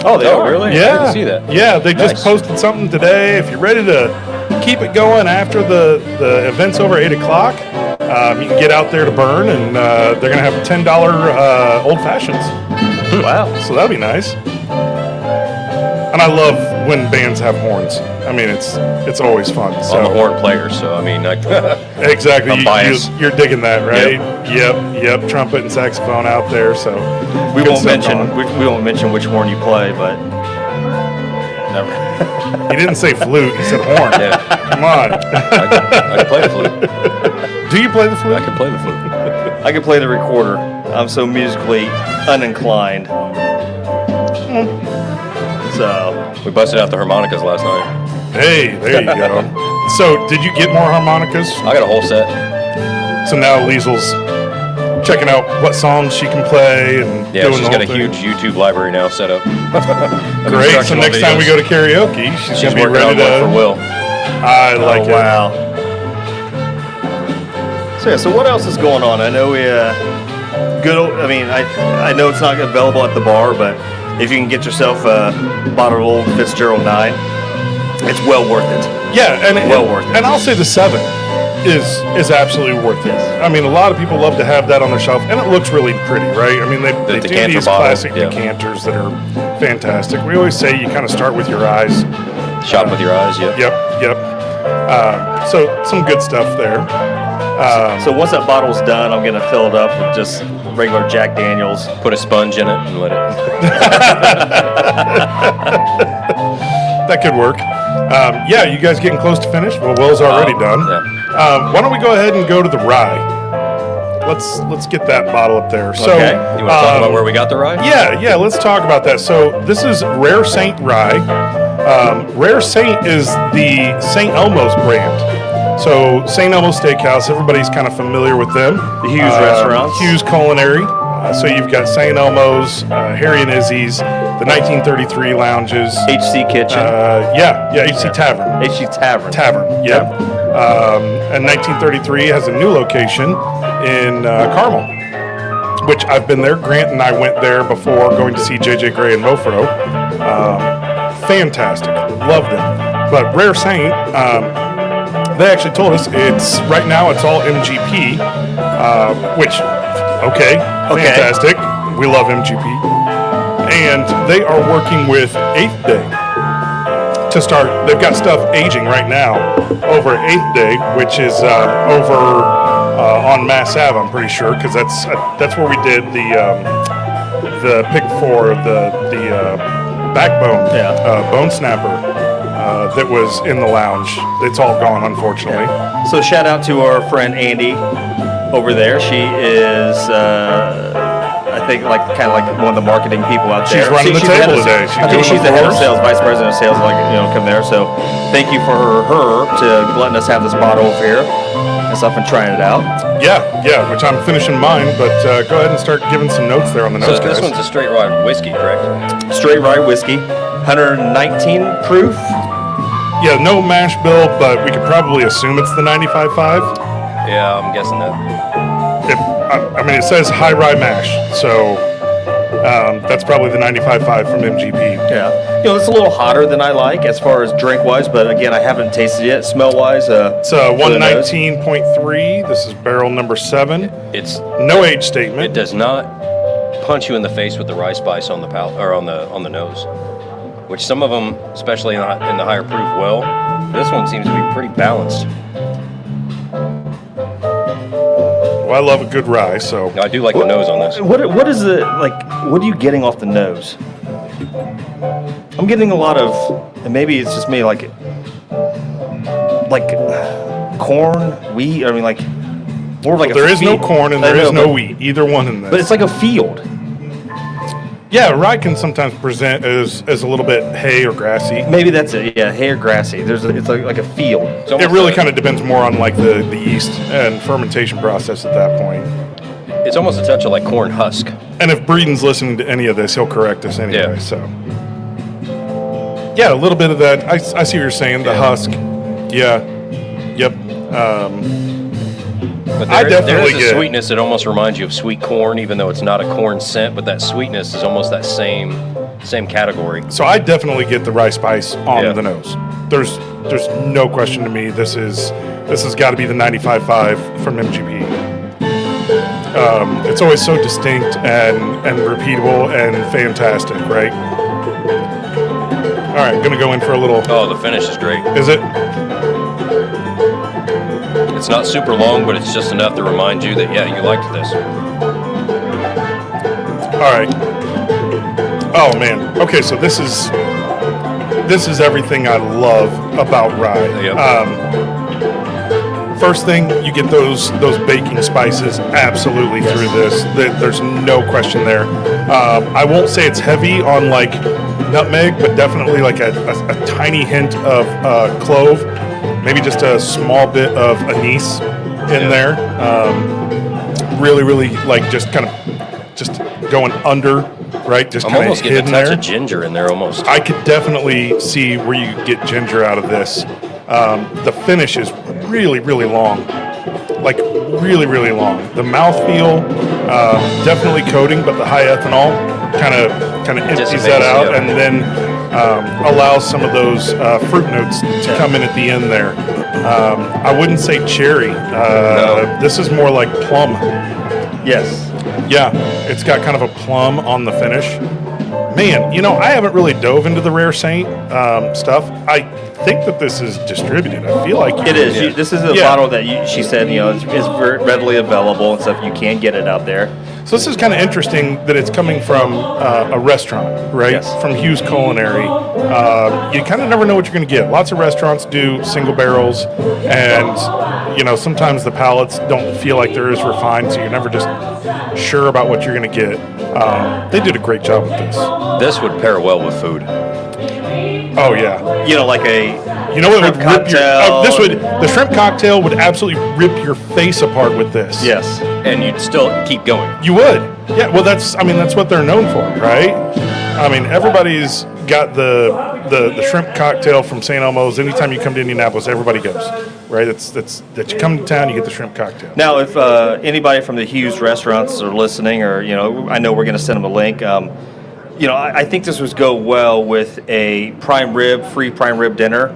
S3: Oh, they are?
S4: Really?
S2: Yeah.
S4: I didn't see that.
S2: Yeah, they just posted something today. If you're ready to keep it going after the event's over at 8 o'clock, you can get out there to Burn, and they're going to have $10 old fashions.
S3: Wow.
S2: So that'd be nice. And I love when bands have horns. I mean, it's always fun. So
S4: I'm a horn player, so I mean,
S2: exactly.
S4: I'm biased.
S2: You're digging that, right? Yep. Trumpet and saxophone out there. So
S3: we won't mention which horn you play, but
S2: he didn't say flute. He said horn.
S4: Yeah.
S2: Come on.
S4: I can play the flute.
S2: Do you play the flute?
S4: I can play the flute.
S3: I can play the recorder. I'm so musically uninclined.
S2: them.
S3: So
S4: We busted out the harmonicas last night.
S2: Hey, there you go. So, did you get more harmonicas?
S4: I got a whole set.
S2: So now Liesel's checking out what songs she can play and
S4: Yeah,
S2: doing
S4: she's
S2: the
S4: got a
S2: whole thing.
S4: huge YouTube library now set up.
S2: Great. So next time we go to karaoke, she's
S4: she's
S2: gonna be
S4: working
S2: ready
S4: on one for
S2: to.
S4: Will.
S2: I like it.
S3: wow. So yeah, so what else is going on? I know we I mean, I know it's not available at the bar, but if you can get yourself a bottle of Old Fitzgerald 9, it's well worth it.
S2: Yeah, and
S3: Well worth it.
S2: And I'll say the 7 is absolutely worth it. I mean, a lot of people love to have that on their shelf, and it looks really pretty, right? I mean, they do
S4: decanter
S2: these
S4: bottle,
S2: classic
S4: yeah.
S2: decanters that are fantastic. We always say you kind of start with your eyes.
S4: Shop with your eyes, yeah.
S2: Yep. So some good stuff there.
S3: So once that bottle's done, I'm gonna fill it up with just regular Jack Daniels.
S4: Put a sponge in it and let it.
S2: That could work. Yeah, you guys getting close to finish? Well, Will's already done.
S4: Yeah.
S2: Why don't we go ahead and go to the rye? Let's get that bottle up there. So,
S3: Okay.
S4: You want to talk about where we got the rye?
S2: Yeah, let's talk about that. So this is Rare Saint Rye. Rare Saint is the St. Elmo's brand. So St. Elmo's Steakhouse, everybody's kind of familiar with them.
S3: The Hughes restaurants.
S2: Hughes Culinary. So you've got St. Elmo's, Harry and Izzy's, the 1933 lounges.
S3: HC Kitchen.
S2: HC Tavern.
S3: HC Tavern.
S2: Tavern, yep. And 1933 has a new location in Carmel, which I've been there. Grant and I went there before going to see JJ Gray and Mofro. Fantastic. Loved it. But Rare Saint, they actually told us right now it's all MGP, which, okay, fantastic. We love MGP. And they are working with 8th Day to start. They've got stuff aging right now over at 8th Day, which is over on Mass Ave, I'm pretty sure, because that's where we did the pick for the backbone, bone snapper that was in the lounge. It's all gone, unfortunately.
S3: So shout out to our friend Andy over there. She is, I think, kind of like one of the marketing people out there.
S2: She's running the table
S3: head of-
S2: today. She's
S3: I think
S2: doing
S3: she's
S2: the
S3: the head of
S2: floors.
S3: sales, vice president of sales, come there. So thank you for her to letting us have this bottle over here and stuff and trying it out.
S2: Yeah, which I'm finishing mine, but go ahead and start giving some notes there on the
S4: So
S2: notes,
S4: this
S2: guys.
S4: one's a straight rye whiskey, correct?
S3: Straight rye whiskey, 119 proof.
S2: Yeah, no mash bill, but we could probably assume it's the 95.5.
S4: Yeah, I'm guessing that.
S2: I mean, it says high rye mash, so that's probably the 95.5 from MGP.
S3: Yeah, it's a little hotter than I like as far as drink wise, but again, I haven't tasted it. Smell wise,
S2: It's 119.3. This is barrel number 7.
S4: It's
S2: No age
S4: it
S2: statement.
S4: does not punch you in the face with the rye spice on the palate or on the nose, which some of them, especially in the higher proof, will. This one seems to be pretty balanced.
S2: Well, I love a good rye, so
S4: I do like the nose on this.
S3: What is it like? What are you getting off the nose? I'm getting a lot of, and maybe it's just me, like corn, wheat. I mean, like more of like
S2: there
S3: a
S2: is no
S3: field.
S2: corn and
S3: I
S2: there is
S3: know,
S2: no wheat. Either one in this.
S3: but it's like a field.
S2: Yeah, rye can sometimes present as a little bit hay or grassy.
S3: Maybe that's it. Yeah, hay or grassy. It's like a field.
S4: It's
S2: It
S4: almost
S2: really
S4: a-
S2: kind of depends more on like the yeast and fermentation process at that point.
S4: It's almost a touch of like corn husk.
S2: And if Breeden's listening to any of this, he'll correct us anyway.
S4: Yeah.
S2: So, yeah, a little bit of that. I see what you're saying. The husk. Yeah. Yep.
S4: But
S2: I
S4: there
S2: definitely
S4: is a
S2: get it.
S4: sweetness that almost reminds you of sweet corn, even though it's not a corn scent. But that sweetness is almost that same category.
S2: So I definitely get the rye spice on
S4: Yeah.
S2: the nose. There's no question to me. This has got to be the 95.5 from MGP. It's always so distinct and repeatable and fantastic, right? All right, gonna go in for a little.
S4: Oh, the finish is great.
S2: Is it?
S4: It's not super long, but it's just enough to remind you that, yeah, you liked this.
S2: All right. Oh man. Okay, so this is everything I love about rye.
S4: Yep.
S2: First thing, you get those baking spices absolutely through this. There's no question there. I won't say it's heavy on like nutmeg, but definitely like a tiny hint of clove, maybe just a small bit of anise in there. Really, really like just kind of just going under, right? Just
S4: I'm
S2: kind of
S4: almost getting a
S2: hidden
S4: touch
S2: there.
S4: of ginger in there almost.
S2: I could definitely see where you get ginger out of this. The finish is really, really long. Like really, really long. The mouthfeel, definitely coating, but the high ethanol kind of empties
S4: Dissipates,
S2: that out,
S4: yeah.
S2: and then allows some of those fruit notes to come in at the end there. I wouldn't say cherry.
S4: No.
S2: This is more like plum.
S3: Yes.
S2: Yeah, it's got kind of a plum on the finish. Man, I haven't really dove into the Rare Saint stuff. I think that this is distributed. I feel like
S3: It is.
S2: Yeah.
S3: This is a
S2: Yeah.
S3: bottle that she said, is very readily available and stuff. You can get it out there.
S2: So this is kind of interesting that it's coming from a restaurant, right?
S3: Yes.
S2: From Hughes Culinary. You kind of never know what you're going to get. Lots of restaurants do single barrels, and sometimes the palates don't feel like they're as refined, so you're never just sure about what you're going to get. They did a great job with this.
S4: This would pair well with food.
S2: Oh yeah.
S3: Like a
S2: What would
S3: shrimp
S2: rip your?
S3: cocktail.
S2: The shrimp cocktail would absolutely rip your face apart with this.
S3: Yes.
S4: And you'd still keep going.
S2: You would. Yeah, well that's what they're known for, right? I mean, everybody's got the shrimp cocktail from St. Elmo's. Anytime you come to Indianapolis, everybody goes, right? That you come to town, you get the shrimp cocktail.
S3: Now, if anybody from the Hughes restaurants are listening, or I know we're going to send them a link. I think this would go well with a free prime rib dinner.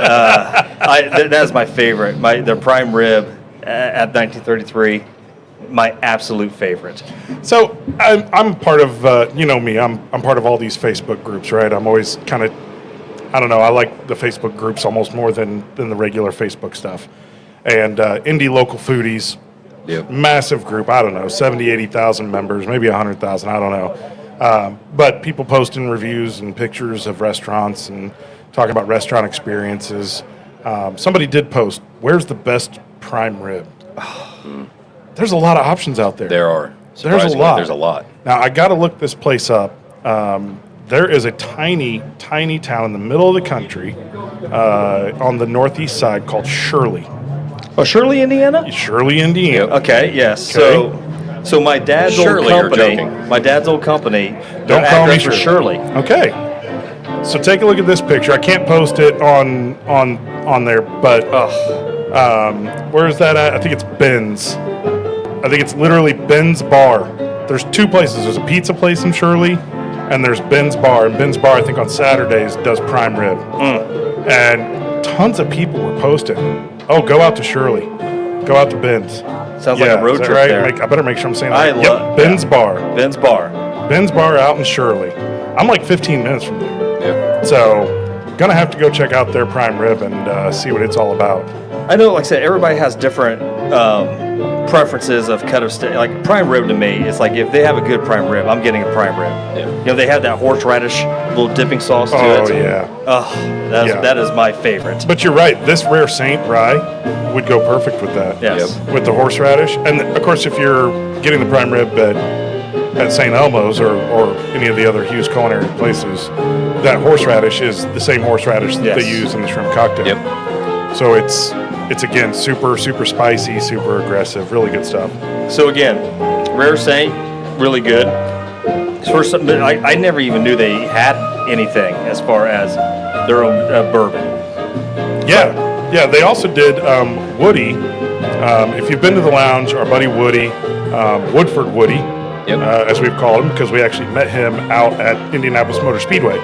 S3: That is my favorite. Their prime rib at 1933, my absolute favorite.
S2: So I'm part of me. I'm part of all these Facebook groups, right? I'm always kind of, I don't know. I like the Facebook groups almost more than the regular Facebook stuff. And indie local foodies.
S4: Yep.
S2: Massive group, I don't know, 70, 80,000 members, maybe 100,000, I don't know. But people posting reviews and pictures of restaurants and talking about restaurant experiences. Somebody did post, where's the best prime rib? There's a lot of options out there.
S4: There are.
S2: There's a
S4: Surprisingly,
S2: lot.
S4: There's a lot.
S2: Now, I got to look this place up. There is a tiny, tiny town in the middle of the country on the northeast side called Shirley.
S3: Oh, Shirley, Indiana?
S2: Shirley, Indiana.
S3: Okay, yes.
S2: Okay.
S3: So my dad's
S4: Surely
S3: old
S4: you're
S3: company.
S4: joking.
S3: My dad's old company.
S2: Don't call me
S3: for
S2: Shirley.
S3: Shirley.
S2: Okay. So take a look at this picture. I can't post it on there, but where is that at? I think it's Ben's. I think it's literally Ben's Bar. There's two places. There's a pizza place in Shirley, and there's Ben's Bar. And Ben's Bar, I think on Saturdays, does prime rib. And tons of people were posting, oh, go out to Shirley. Go out to Ben's.
S3: Sounds like a road
S2: is that
S3: trip
S2: right?
S3: there.
S2: I better make sure I'm saying
S3: I
S2: that.
S3: love-
S2: Ben's Bar.
S3: Ben's Bar.
S2: Ben's Bar out in Shirley. I'm like 15 minutes from there.
S4: Yeah.
S2: So, gonna have to go check out their prime rib and see what it's all about.
S3: I know, like I said, everybody has different preferences of cut of steak. Like prime rib to me, it's like if they have a good prime rib, I'm getting a prime rib.
S4: Yeah.
S3: They have that horseradish little dipping sauce to
S2: Oh,
S3: it.
S2: yeah.
S3: Oh,
S2: Yeah.
S3: that is my favorite.
S2: But you're right, this Rare Saint rye would go perfect with that.
S3: Yes.
S4: Yep.
S2: With the horseradish. And of course, if you're getting the prime rib at St. Elmo's or any of the other Hughes Culinary places, that horseradish is the same horseradish that
S3: Yes.
S2: they use in the shrimp cocktail.
S4: Yep.
S2: So it's again super spicy, super aggressive, really good stuff.
S3: So again, Rare Saint, really good. First, I never even knew they had anything as far as their own bourbon.
S2: Yeah. They also did Woody. If you've been to the lounge, our buddy Woody, Woodford Woody,
S4: Yep.
S2: as we've called him, because we actually met him out at Indianapolis Motor Speedway.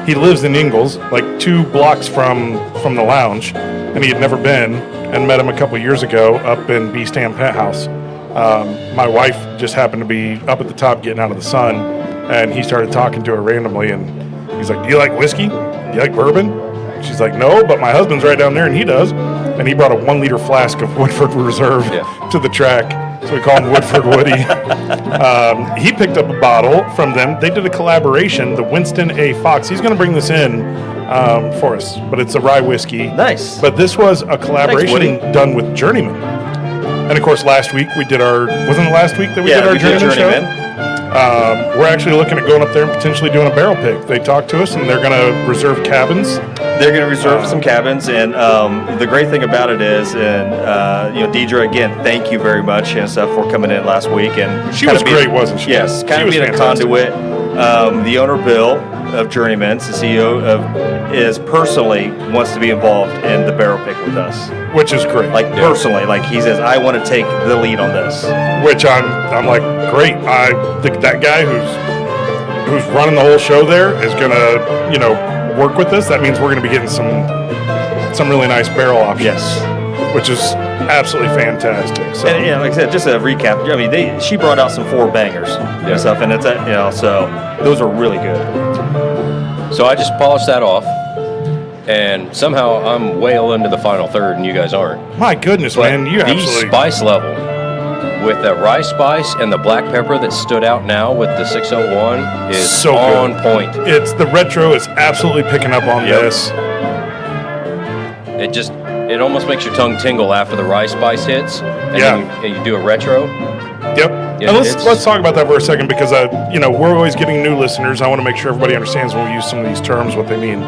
S2: He lives in Ingalls, like 2 blocks from the lounge, and he had never been, and met him a couple years ago up in B Stand Penthouse. My wife just happened to be up at the top getting out of the sun, and he started talking to her randomly, and he's like, do you like whiskey? Do you like bourbon? She's like, no, but my husband's right down there, and he does. And he brought a 1-liter flask of Woodford Reserve to the track. So we call him Woodford Woody. He picked up a bottle from them. They did a collaboration, the Winston A. Fox. He's going to bring this in for us, but it's a rye whiskey.
S3: Nice.
S2: But this was a collaboration
S3: Woody.
S2: done with Journeyman. And of course, last week we did wasn't it last week that we did our Journeyman show? We're actually looking at going up there and potentially doing a barrel pick. They talked to us, and they're going to reserve cabins.
S3: They're going to reserve some cabins, and the great thing about it is, Deidre, again, thank you very much and stuff for coming in last week. And
S2: She was great, wasn't she?
S3: Yes, kind
S2: She
S3: of
S2: was
S3: being
S2: fantastic.
S3: a conduit. The owner, Bill, of Journeyman's, the CEO is personally wants to be involved in the barrel pick with us.
S2: Which is great.
S3: Personally, he says, I want to take the lead on this.
S2: Which I'm like, great. I think that guy who's running the whole show there is gonna, work with us. That means we're gonna be getting some really nice barrel options.
S3: Yes.
S2: Which is absolutely fantastic. So
S3: And like I said, just a recap. I mean, she brought out some 4 bangers and stuff, and it's so those are really good.
S4: So I just polished that off, and somehow I'm well into the final third, and you guys aren't.
S2: my goodness,
S4: But
S2: man, you
S4: the
S2: absolutely
S4: spice level with the rye spice and the black pepper that stood out now with the 601 is
S2: So
S4: on
S2: good.
S4: point.
S2: It's the retro is absolutely picking up on
S4: Yep.
S2: this.
S4: It almost makes your tongue tingle after the rye spice hits, and
S2: Yeah.
S4: then you do a retro.
S2: Yep.
S4: Yeah,
S2: and
S4: it's-
S2: let's talk about that for a second because we're always getting new listeners. I want to make sure everybody understands when we use some of these terms what they mean.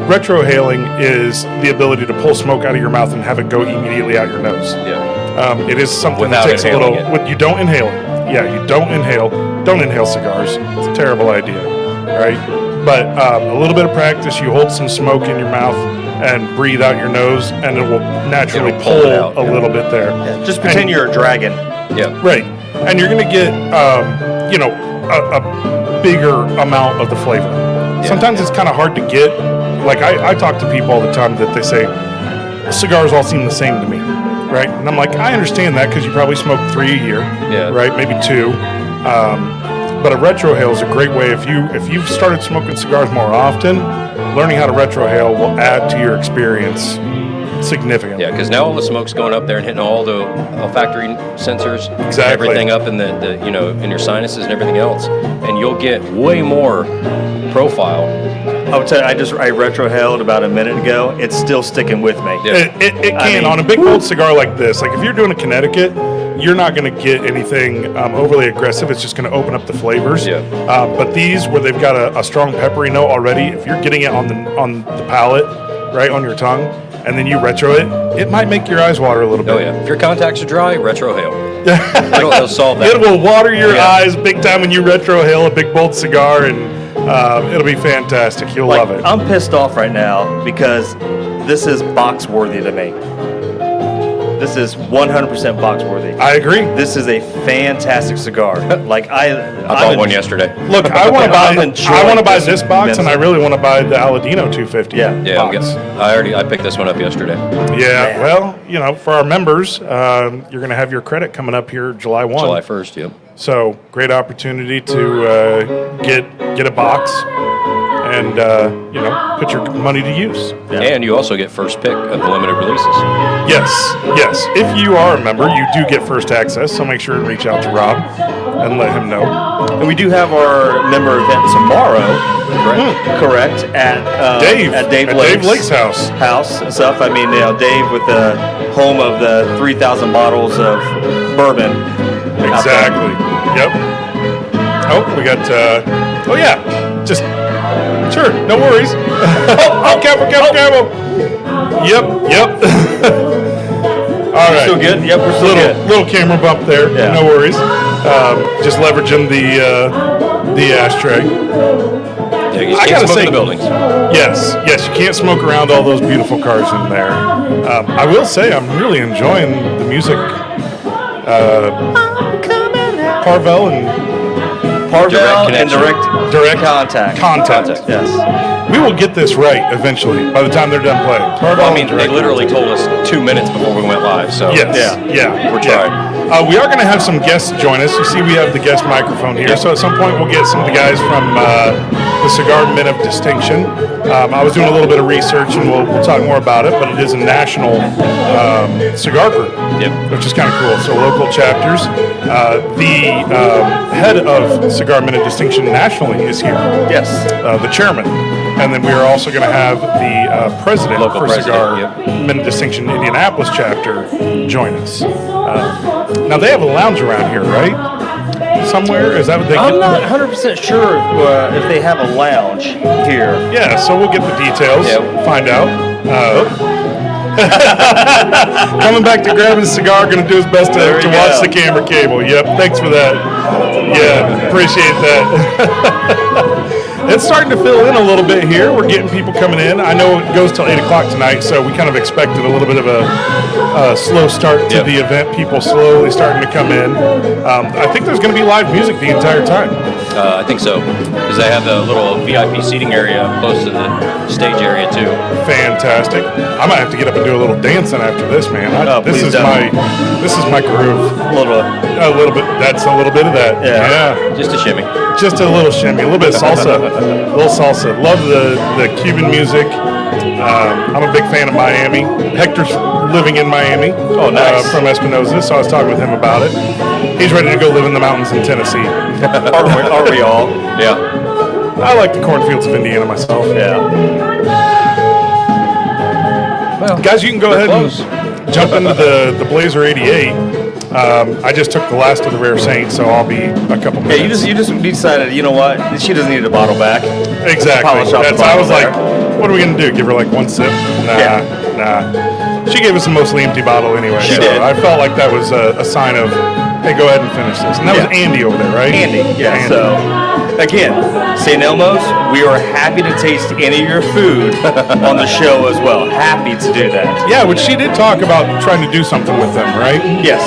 S2: Retrohaling is the ability to pull smoke out of your mouth and have it go immediately out your nose.
S4: Yeah.
S2: It is something
S4: Without
S2: that takes a little.
S4: inhaling
S2: You don't inhale it. Yeah, you don't inhale. Don't inhale cigars. It's a terrible idea, right? But a little bit of practice, you hold some smoke in your mouth and breathe out your nose, and it will naturally
S4: It'll pull
S2: pull
S4: it out,
S2: a
S4: yeah.
S2: little bit there.
S3: Just pretend
S2: And-
S3: you're a dragon.
S4: Yeah.
S2: Right. And you're going to get, a bigger amount of the flavor. Sometimes it's kind of hard to get. Like, I talk to people all the time that they say, cigars all seem the same to me, right? And I'm like, I understand that because you probably smoke 3 a year,
S4: Yeah.
S2: right? Maybe 2. But a retrohale is a great way. If you've started smoking cigars more often, learning how to retrohale will add to your experience significantly.
S4: Yeah, because now all the smoke's going up there and hitting all the olfactory sensors,
S2: Exactly.
S4: everything up in the in your sinuses and everything else, and you'll get way more profile.
S3: I would tell you, I retrohaled about a minute ago. It's still sticking with me.
S4: Yeah.
S2: It
S3: I
S2: can
S3: mean-
S2: on a big bold cigar like this. Like if you're doing a Connecticut, you're not going to get anything overly aggressive. It's just going to open up the flavors.
S4: Yeah.
S2: But these, where they've got a strong peppery note already, if you're getting it on the palate, right on your tongue, and then you retro it, it might make your eyes water a little bit.
S4: Oh yeah, if your contacts are dry, retrohale. It'll solve that.
S2: It will water your
S4: Yeah.
S2: eyes big time when you retrohale a big bold cigar, and it'll be fantastic. You'll love it.
S3: I'm pissed off right now because this is box worthy to me. This is 100% box worthy.
S2: I agree.
S3: This is a fantastic cigar.
S4: I bought one yesterday.
S2: Look, I want to
S3: I'm
S2: buy.
S3: enjoying
S2: I want to buy
S3: this
S2: this box, and I really want to buy the Aladino 250.
S3: Yeah.
S4: Yeah,
S2: box.
S4: I picked this one up yesterday.
S2: Yeah.
S3: Man.
S2: Well, for our members, you're going to have your credit coming up here July 1.
S4: July 1st. Yep.
S2: So great opportunity to get a box and put your money to use.
S3: Yeah.
S4: And you also get first pick of the limited releases.
S2: Yes. If you are a member, you do get first access. So make sure to reach out to Rob and let him know.
S3: And we do have our member event tomorrow. Correct. At Dave
S2: Lake's house.
S3: and stuff. I mean, Dave with the home of the 3,000 bottles of bourbon. out there.
S2: Exactly. Yep. Oh, we got. Just sure. No worries. Careful. Yep. All right.
S3: Still good? Yep, we're still good.
S2: Little camera bump there.
S3: Yeah.
S2: No worries. Just leveraging the ashtray.
S4: Yeah, you
S2: I
S4: can't
S2: gotta
S4: smoke
S2: say-
S4: in the buildings.
S2: Yes. You can't smoke around all those beautiful cars in there. I will say I'm really enjoying the music. Parvel and
S3: Parvel and
S4: connection.
S3: direct contact. Yes.
S2: we will get this right eventually. By the time they're done playing. Parvel
S4: Well, I
S2: and
S4: mean, they
S2: direct
S4: literally
S2: contact.
S4: told us 2 minutes before we went live. So
S2: Yes.
S3: Yeah.
S2: We're
S4: trying.
S2: We are going to have some guests join us. You see, we have the guest microphone here.
S4: Yeah.
S2: So at some point, we'll get some of the guys from the Cigar Men of Distinction. I was doing a little bit of research, and we'll talk more about it. But it is a national cigar group,
S4: Yep.
S2: which is kind of cool. So local chapters. The head of Cigar Men of Distinction nationally is here.
S3: Yes.
S2: The chairman. And then we are also going to have the president
S4: Local
S2: for
S4: president,
S2: Cigar
S4: yep.
S2: Minute Distinction Indianapolis chapter join us. Now they have a lounge around here, right? Somewhere? Is that what they
S3: I'm
S2: get?
S3: not 100% sure if they have a lounge here.
S2: Yeah, so we'll get the details,
S4: Yeah.
S2: find out. Coming back to grab his cigar, going to do his best to
S3: There you
S2: watch
S3: go.
S2: the camera cable. Yep, thanks for that. Yeah, appreciate that. It's starting to fill in a little bit here. We're getting people coming in. I know it goes till 8 o'clock tonight, so we kind of expected a little bit of a slow start to
S4: Yep.
S2: the event. People slowly starting to come in. I think there's going to be live music the entire time.
S4: I think so, because they have the little VIP seating area close to the stage area too.
S2: Fantastic. I might have to get up and do a little dancing after this, man. This
S3: please
S2: is
S3: don't.
S2: this is my groove.
S3: A little
S2: bit. That's a little bit of that.
S3: Yeah.
S4: Just a shimmy.
S2: Just a little shimmy, a little bit of salsa, a little salsa. Love the Cuban music. I'm a big fan of Miami. Hector's living in Miami.
S3: Oh, nice.
S2: From Espinosa, so I was talking with him about it. He's ready to go live in the mountains in Tennessee.
S3: Aren't we all?
S4: Yeah.
S2: I like the cornfields of Indiana myself.
S3: Yeah.
S4: Well,
S2: Guys, you can go ahead
S4: close.
S2: and jump into the Blazer 88. I just took the last of the Rare Saint, so I'll be a couple
S3: Yeah,
S2: minutes.
S3: you just decided, you know what? She doesn't need a bottle back.
S2: Exactly.
S3: Polish off the
S2: That's, I was
S3: bottle
S2: like, what are we going to do? Give her like one sip? Nah. She gave us a mostly empty bottle anyway.
S3: She
S2: so
S3: did.
S2: I felt like that was a sign of, hey, go ahead and finish this. And that was
S3: Yeah.
S2: Andy over there, right?
S3: Andy, yeah.
S2: Andy.
S3: So, again, St. Elmo's, we are happy to taste any of your food on the show as well. Happy to do that.
S2: Yeah, which she did talk about trying to do something with them, right?
S3: Yes.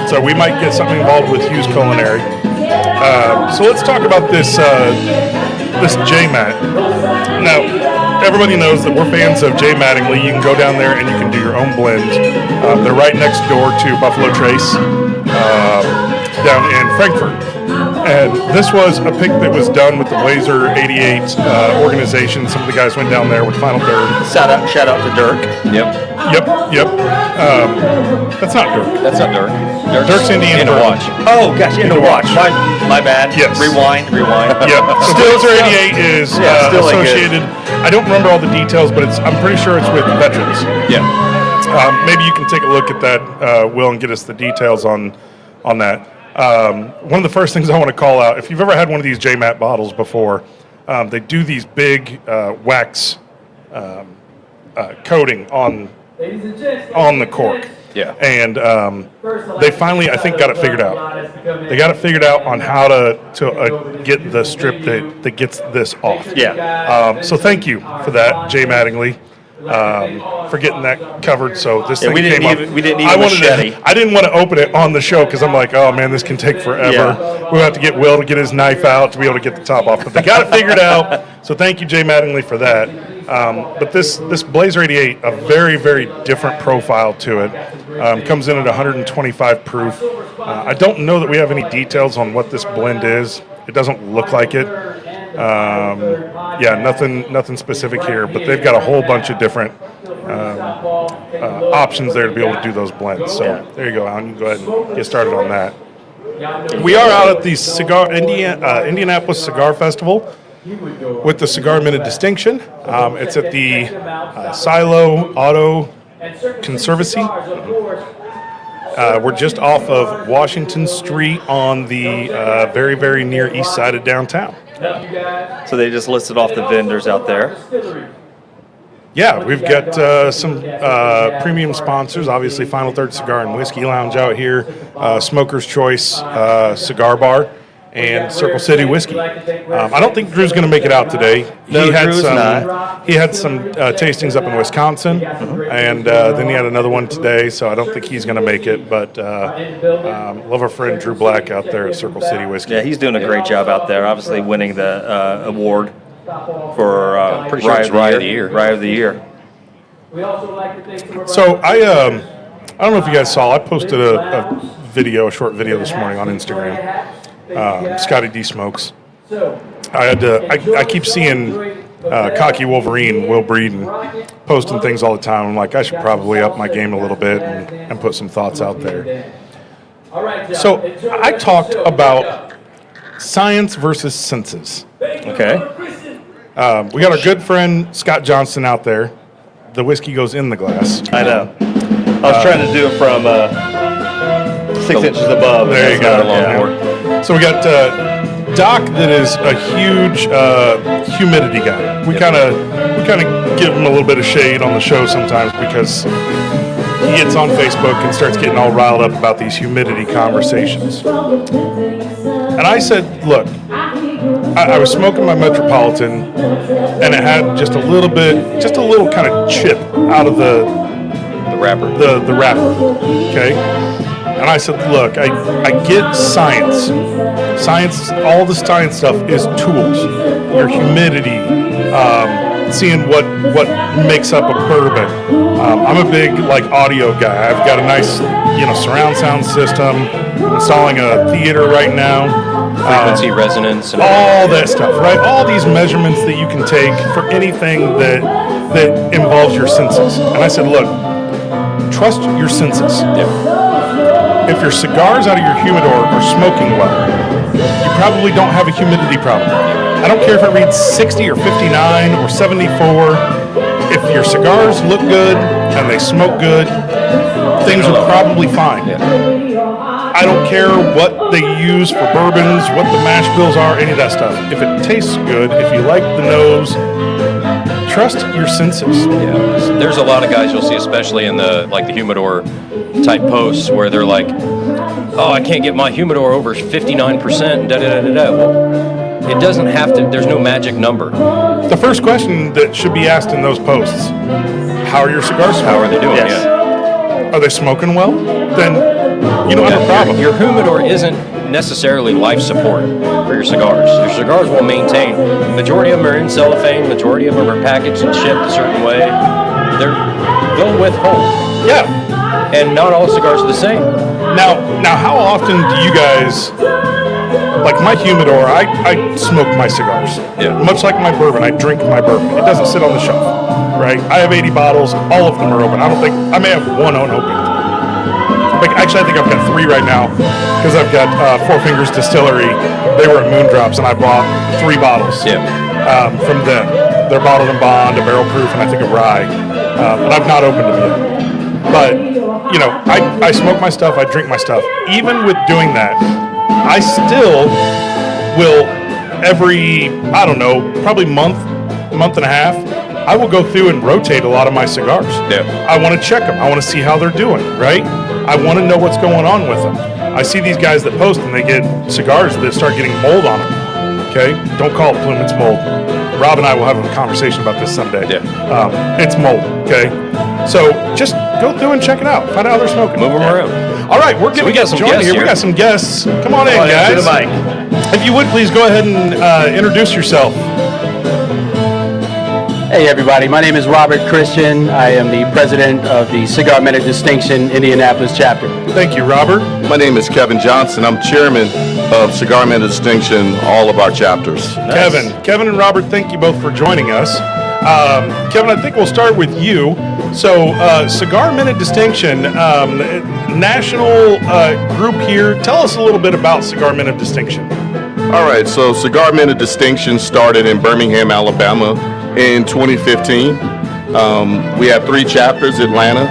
S2: So we might get something involved with Hughes Culinary. So let's talk about this J-Mat. Now, everybody knows that we're fans of J. Mattingly. You can go down there and you can do your own blend. They're right next door to Buffalo Trace down in Frankfurt. And this was a pick that was done with the Blazer 88 organization. Some of the guys went down there with Final Third.
S3: Shout out to Dirk.
S4: Yep.
S2: Yep. That's not Dirk.
S4: That's not Dirk.
S2: Dirk's Indiana
S4: Into
S2: Bourbon.
S4: watch.
S3: Oh gosh, in the watch. My bad.
S2: Yes.
S3: Rewind.
S2: Yep. So Blazer 88 is
S3: still ain't good.
S2: associated. I don't remember all the details, but I'm pretty sure it's with veterans.
S4: Yeah.
S2: Maybe you can take a look at that, Will, and get us the details on that. One of the first things I want to call out, if you've ever had one of these J-Mat bottles before, they do these big wax coating on the cork.
S4: Yeah.
S2: And they finally, I think, got it figured out. They got it figured out on how to get the strip that gets this off.
S3: Yeah.
S2: So thank you for that, Jay Mattingly, for getting that covered. So this thing
S3: we didn't
S2: came
S3: need-
S2: up.
S3: we didn't need
S2: I
S3: a
S2: wanted
S3: machete.
S2: I didn't want to open it on the show because I'm like, oh man, this can take forever.
S3: Yeah.
S2: We'll have to get Will to get his knife out to be able to get the top off. But they got it figured out. So thank you, Jay Mattingly, for that. But this Blazer 88, a very, very different profile to it. Comes in at 125 proof. I don't know that we have any details on what this blend is. It doesn't look like it. Nothing specific here, but they've got a whole bunch of different options there to be able to do those blends. So there you go, Alan. You can go ahead and get started on that. We are out at the Indianapolis Cigar Festival with the Cigar Minute Distinction. It's at the Silo Auto Conservancy. We're just off of Washington Street on the very, very near east side of downtown.
S3: So they just listed off the vendors out there.
S2: Yeah, we've got some premium sponsors. Obviously, Final Third Cigar and Whiskey Lounge out here, Smoker's Choice Cigar Bar, and Circle City Whiskey. I don't think Drew's going to make it out today.
S3: No, Drew's not.
S2: He had some tastings up in Wisconsin, and then he had another one today, so I don't think he's going to make it. But love our friend Drew Black out there at Circle City Whiskey.
S3: Yeah, he's doing a great job out there. Obviously winning the award for
S4: Pretty sure it's Rye of the Year.
S3: Rye of the Year.
S2: So I don't know if you guys saw. I posted a short video this morning on Instagram. Scotty D Smokes. I keep seeing Cocky Wolverine, Will Breeden, posting things all the time. I'm like, I should probably up my game a little bit and put some thoughts out there. So I talked about science versus senses.
S3: Okay.
S2: We got our good friend Scott Johnston out there. The whiskey goes in the glass.
S3: I know. I was trying to do it from 6 inches above.
S2: There you
S3: That's
S2: go.
S3: not a long
S2: Yeah.
S3: board.
S2: So we got Doc, that is a huge humidity guy. We kind of give him a little bit of shade on the show sometimes because he gets on Facebook and starts getting all riled up about these humidity conversations. And I said, look, I was smoking my Metropolitan, and it had just a little kind of chip out of the
S4: wrapper.
S2: The wrapper, okay? And I said, look, I get science. Science, all the science stuff is tools. Your humidity, seeing what makes up a bourbon. I'm a big audio guy. I've got a nice surround sound system. Installing a theater right now.
S4: Frequency resonance and
S2: all that stuff, right? All these measurements that you can take for anything that involves your senses. And I said, look, trust your senses. If your cigars out of your humidor are smoking well, you probably don't have a humidity problem. I don't care if it reads 60 or 59 or 74. If your cigars look good and they smoke good, things are probably fine. I don't care what they use for bourbons, what the mash bills are, any of that stuff. If it tastes good, if you like the nose, trust your senses.
S4: Yeah, there's a lot of guys you'll see, especially in the humidor type posts, where they're like, "Oh, I can't get my humidor over 59%." Da da da da da. Well, it doesn't have to. There's no magic number.
S2: The first question that should be asked in those posts: how are your cigars smoking?
S4: How are they doing?
S3: Yes.
S4: Yeah.
S2: Are they smoking well? Then you don't have a problem.
S4: Your humidor isn't necessarily life support for your cigars. Your cigars will maintain. Majority of them are in cellophane. Majority of them are packaged and shipped a certain way. They'll withhold.
S2: Yeah.
S4: And not all cigars are the same.
S2: Now, how often do you guys, like my humidor, I smoke my cigars.
S4: Yeah.
S2: Much like my bourbon, I drink my bourbon. It doesn't sit on the shelf, right? I have 80 bottles. All of them are open. I may have one unopened. Actually, I think I've got 3 right now because I've got Four Fingers Distillery. They were at Moondrops, and I bought 3 bottles from them. They're bottled in bond, a barrel proof, and I think a rye. And I've not opened them yet. But, I smoke my stuff, I drink my stuff. Even with doing that, I still will every, probably month and a half, I will go through and rotate a lot of my cigars.
S4: Yeah.
S2: I want to check them. I want to see how they're doing, right? I want to know what's going on with them. I see these guys that post and they get cigars that start getting mold on them. Okay? Don't call it plume, it's mold. Rob and I will have a conversation about this someday.
S4: Yeah.
S2: It's mold, okay? So just go through and check it out. Find out how they're smoking.
S4: Move them around.
S2: All right, we're
S4: So we
S2: getting
S4: got some
S2: joined
S4: guests
S2: here. We
S4: here.
S2: got some guests. Come on in,
S3: To
S2: guys.
S3: the mic.
S2: If you would, please go ahead and introduce yourself.
S5: Hey everybody, my name is Robert Christian. I am the president of the Cigar Men of Distinction Indianapolis chapter.
S2: Thank you, Robert.
S6: My name is Kevin Johnson. I'm chairman of Cigar Men of Distinction, all of our chapters.
S2: Kevin and Robert, thank you both for joining us. Kevin, I think we'll start with you. So, Cigar Men of Distinction, national group here. Tell us a little bit about Cigar Men of Distinction.
S6: All right, so Cigar Men of Distinction started in Birmingham, Alabama in 2015. We have 3 chapters: Atlanta,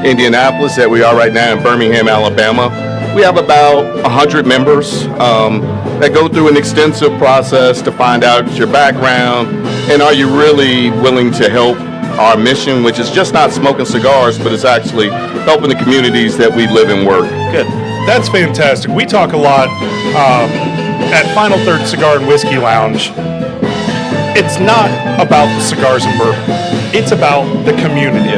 S6: Indianapolis, that we are right now in Birmingham, Alabama. We have about 100 members that go through an extensive process to find out your background and are you really willing to help our mission, which is just not smoking cigars, but it's actually helping the communities that we live and work.
S2: Good. That's fantastic. We talk a lot at Final Third Cigar and Whiskey Lounge. It's not about the cigars and bourbon. It's about the community.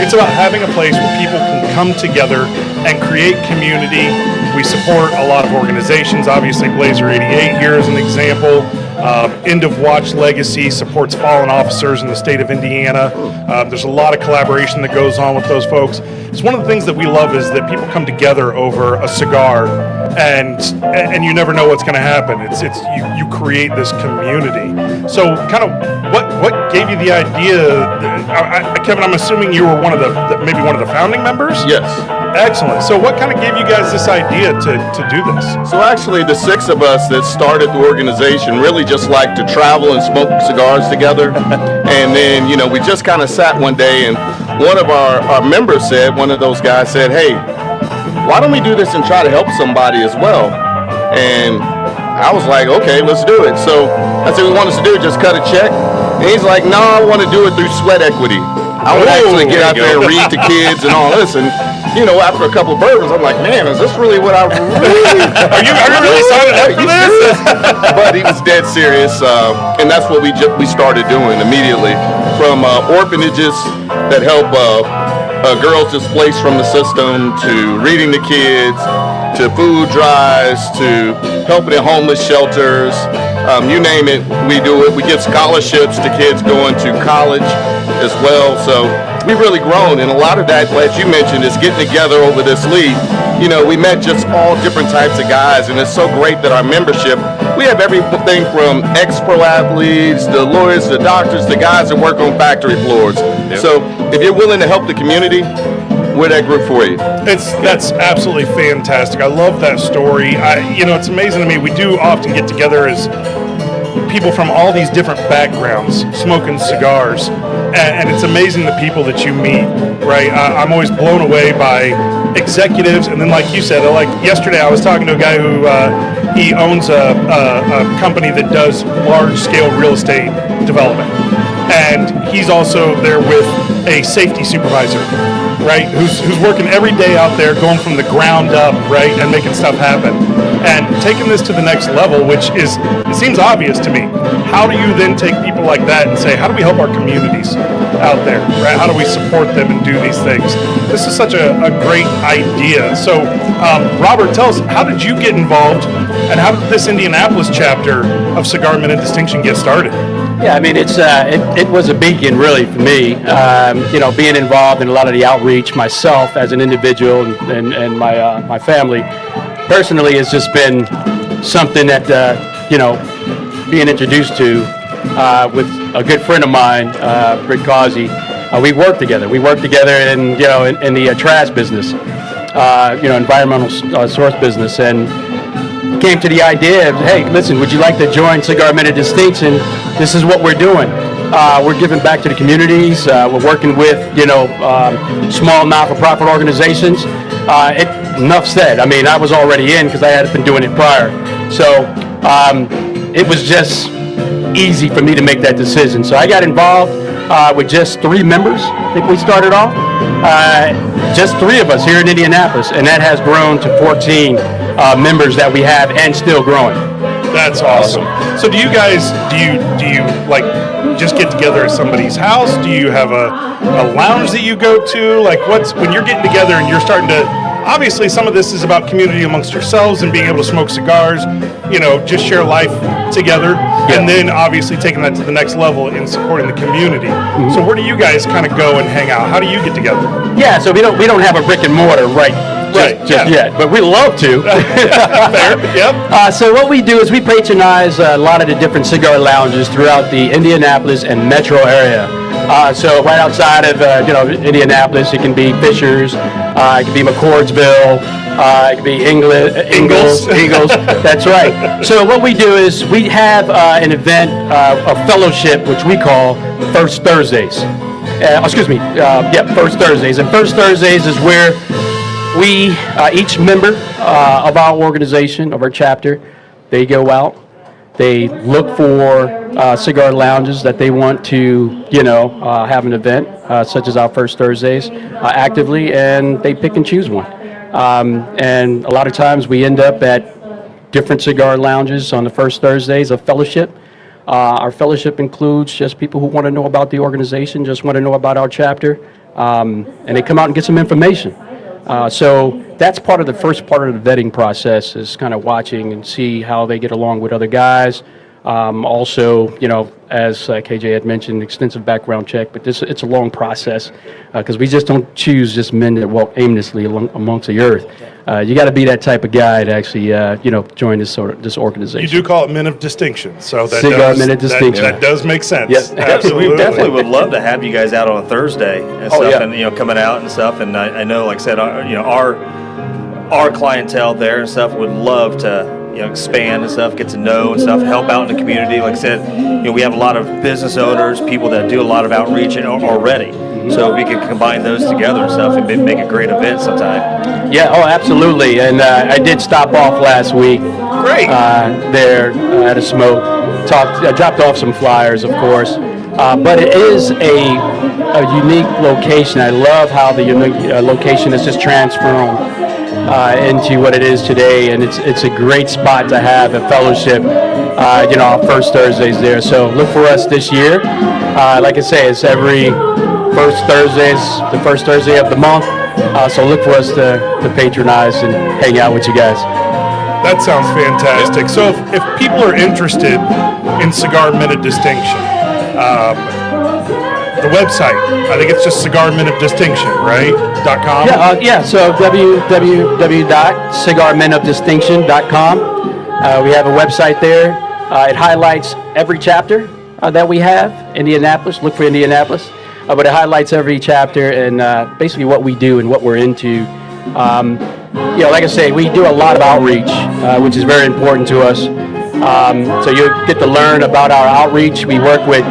S2: It's about having a place where people can come together and create community. We support a lot of organizations. Obviously, Blazer 88 here is an example. End of Watch Legacy supports fallen officers in the state of Indiana. There's a lot of collaboration that goes on with those folks. It's one of the things that we love is that people come together over a cigar, and you never know what's going to happen. It's you create this community. So, kind of, what gave you the idea? Kevin, I'm assuming you were maybe one of the founding members.
S6: Yes.
S2: Excellent. So what kind of gave you guys this idea to do this?
S6: So actually, the 6 of us that started the organization really just like to travel and smoke cigars together. And then, we just kind of sat one day, and one of our members said, one of those guys said, hey, why don't we do this and try to help somebody as well? And I was like, okay, let's do it. So I said, we want us to do just cut a check. And he's like, no, I want to do it through sweat equity. I would actually get out there and read to kids and all this. And, after a couple of bourbons, I'm like, man, is this really what I really...
S2: Are you really signing up for this?
S6: But he was dead serious. And that's what we started doing immediately. From orphanages that help girls displaced from the system, to reading to kids, to food drives, to helping in homeless shelters. You name it, we do it. We give scholarships to kids going to college as well. So we've really grown, and a lot of that, as you mentioned, is getting together over this league. We met just all different types of guys, and it's so great that our membership, we have everything from ex-pro athletes, the lawyers, the doctors, the guys that work on factory floors. Yep. So if you're willing to help the community, we're that group for you.
S2: That's absolutely fantastic. I love that story. It's amazing to me. We do often get together as people from all these different backgrounds smoking cigars, and it's amazing the people that you meet, right? I'm always blown away by executives, and then like you said, like yesterday I was talking to a guy who he owns a company that does large-scale real estate development, and he's also there with a safety supervisor, right, who's working every day out there, going from the ground up, right, and making stuff happen. And taking this to the next level, which it seems obvious to me. How do you then take people like that and say, how do we help our communities out there, right? How do we support them and do these things? This is such a great idea. So, Robert, tell us, how did you get involved, and how did this Indianapolis chapter of Cigar Men in Distinction get started?
S5: Yeah, I mean, it was a beacon really for me. Being involved in a lot of the outreach myself as an individual and my family personally has just been something that being introduced to with a good friend of mine, Britt Causey. We worked together. We worked together in the trash business, environmental source business, and came to the idea of, hey, listen, would you like to join Cigar Men of Distinction? This is what we're doing. We're giving back to the communities. We're working with, small not-for-profit organizations. Enough said. I mean, I was already in because I had been doing it prior. So it was just easy for me to make that decision. So I got involved with just 3 members. I think we started off. Just 3 of us here in Indianapolis, and that has grown to 14 members that we have and still growing.
S2: That's awesome. So do you like just get together at somebody's house? Do you have a lounge that you go to? Like when you're getting together and you're starting to, obviously some of this is about community amongst yourselves and being able to smoke cigars, just share life together. Yeah. And then obviously taking that to the next level in supporting the community. Mm-hmm. So where do you guys kind of go and hang out? How do you get together? Yeah,
S5: so we don't have a brick and mortar just yet, but we love to.
S2: Fair, yep.
S5: So what we do is we patronize a lot of the different cigar lounges throughout the Indianapolis and metro area. So right outside of Indianapolis, it can be Fishers, it can be McCordsville, it can be Ingalls. That's right. So what we do is we have an event, a fellowship, which we call First Thursdays. First Thursdays. And First Thursdays is where we, each member of our organization, of our chapter, they go out, they look for cigar lounges that they want to, have an event, such as our First Thursdays, actively, and they pick and choose one. And a lot of times we end up at different cigar lounges on the First Thursdays of fellowship. Our fellowship includes just people who want to know about the organization, just want to know about our chapter, and they come out and get some information. So that's part of the first part of the vetting process, is kind of watching and see how they get along with other guys, Also, as KJ had mentioned, extensive background check, but it's a long process because we just don't choose just men that walk aimlessly amongst the earth. You got to be that type of guy to actually, join this organization.
S2: You do call it men of distinction, so that
S5: Cigar
S2: does,
S5: men of distinction.
S2: That does make sense.
S5: Yes.
S2: Absolutely.
S3: We definitely would love to have you guys out on a Thursday and stuff,
S5: yeah.
S3: and coming out and stuff. And I know, like I said, our clientele there and stuff would love to expand and stuff, get to know and stuff, help out in the community. Like I said, we have a lot of business owners, people that do a lot of outreach already. So we can combine those together and stuff and make a great event sometime.
S5: Yeah, absolutely. And I did stop off last week.
S2: Great.
S5: There at a smoke. Dropped off some flyers, of course. But it is a unique location. I love how the unique location is just transformed into what it is today, and it's a great spot to have a fellowship. Our first Thursdays there. So look for us this year. Like I say, it's every the first Thursday of the month. So look for us to patronize and hang out with you guys.
S2: That sounds fantastic. So if people are interested in Cigar Men of Distinction, the website, I think it's just Cigar Men of Distinction, right? .com?
S5: Yeah. So www.cigarmenofdistinction.com. We have a website there. It highlights every chapter that we have. Indianapolis. Look for Indianapolis. But it highlights every chapter and basically what we do and what we're into. Like I say, we do a lot of outreach, which is very important to us. So you get to learn about our outreach. We work with,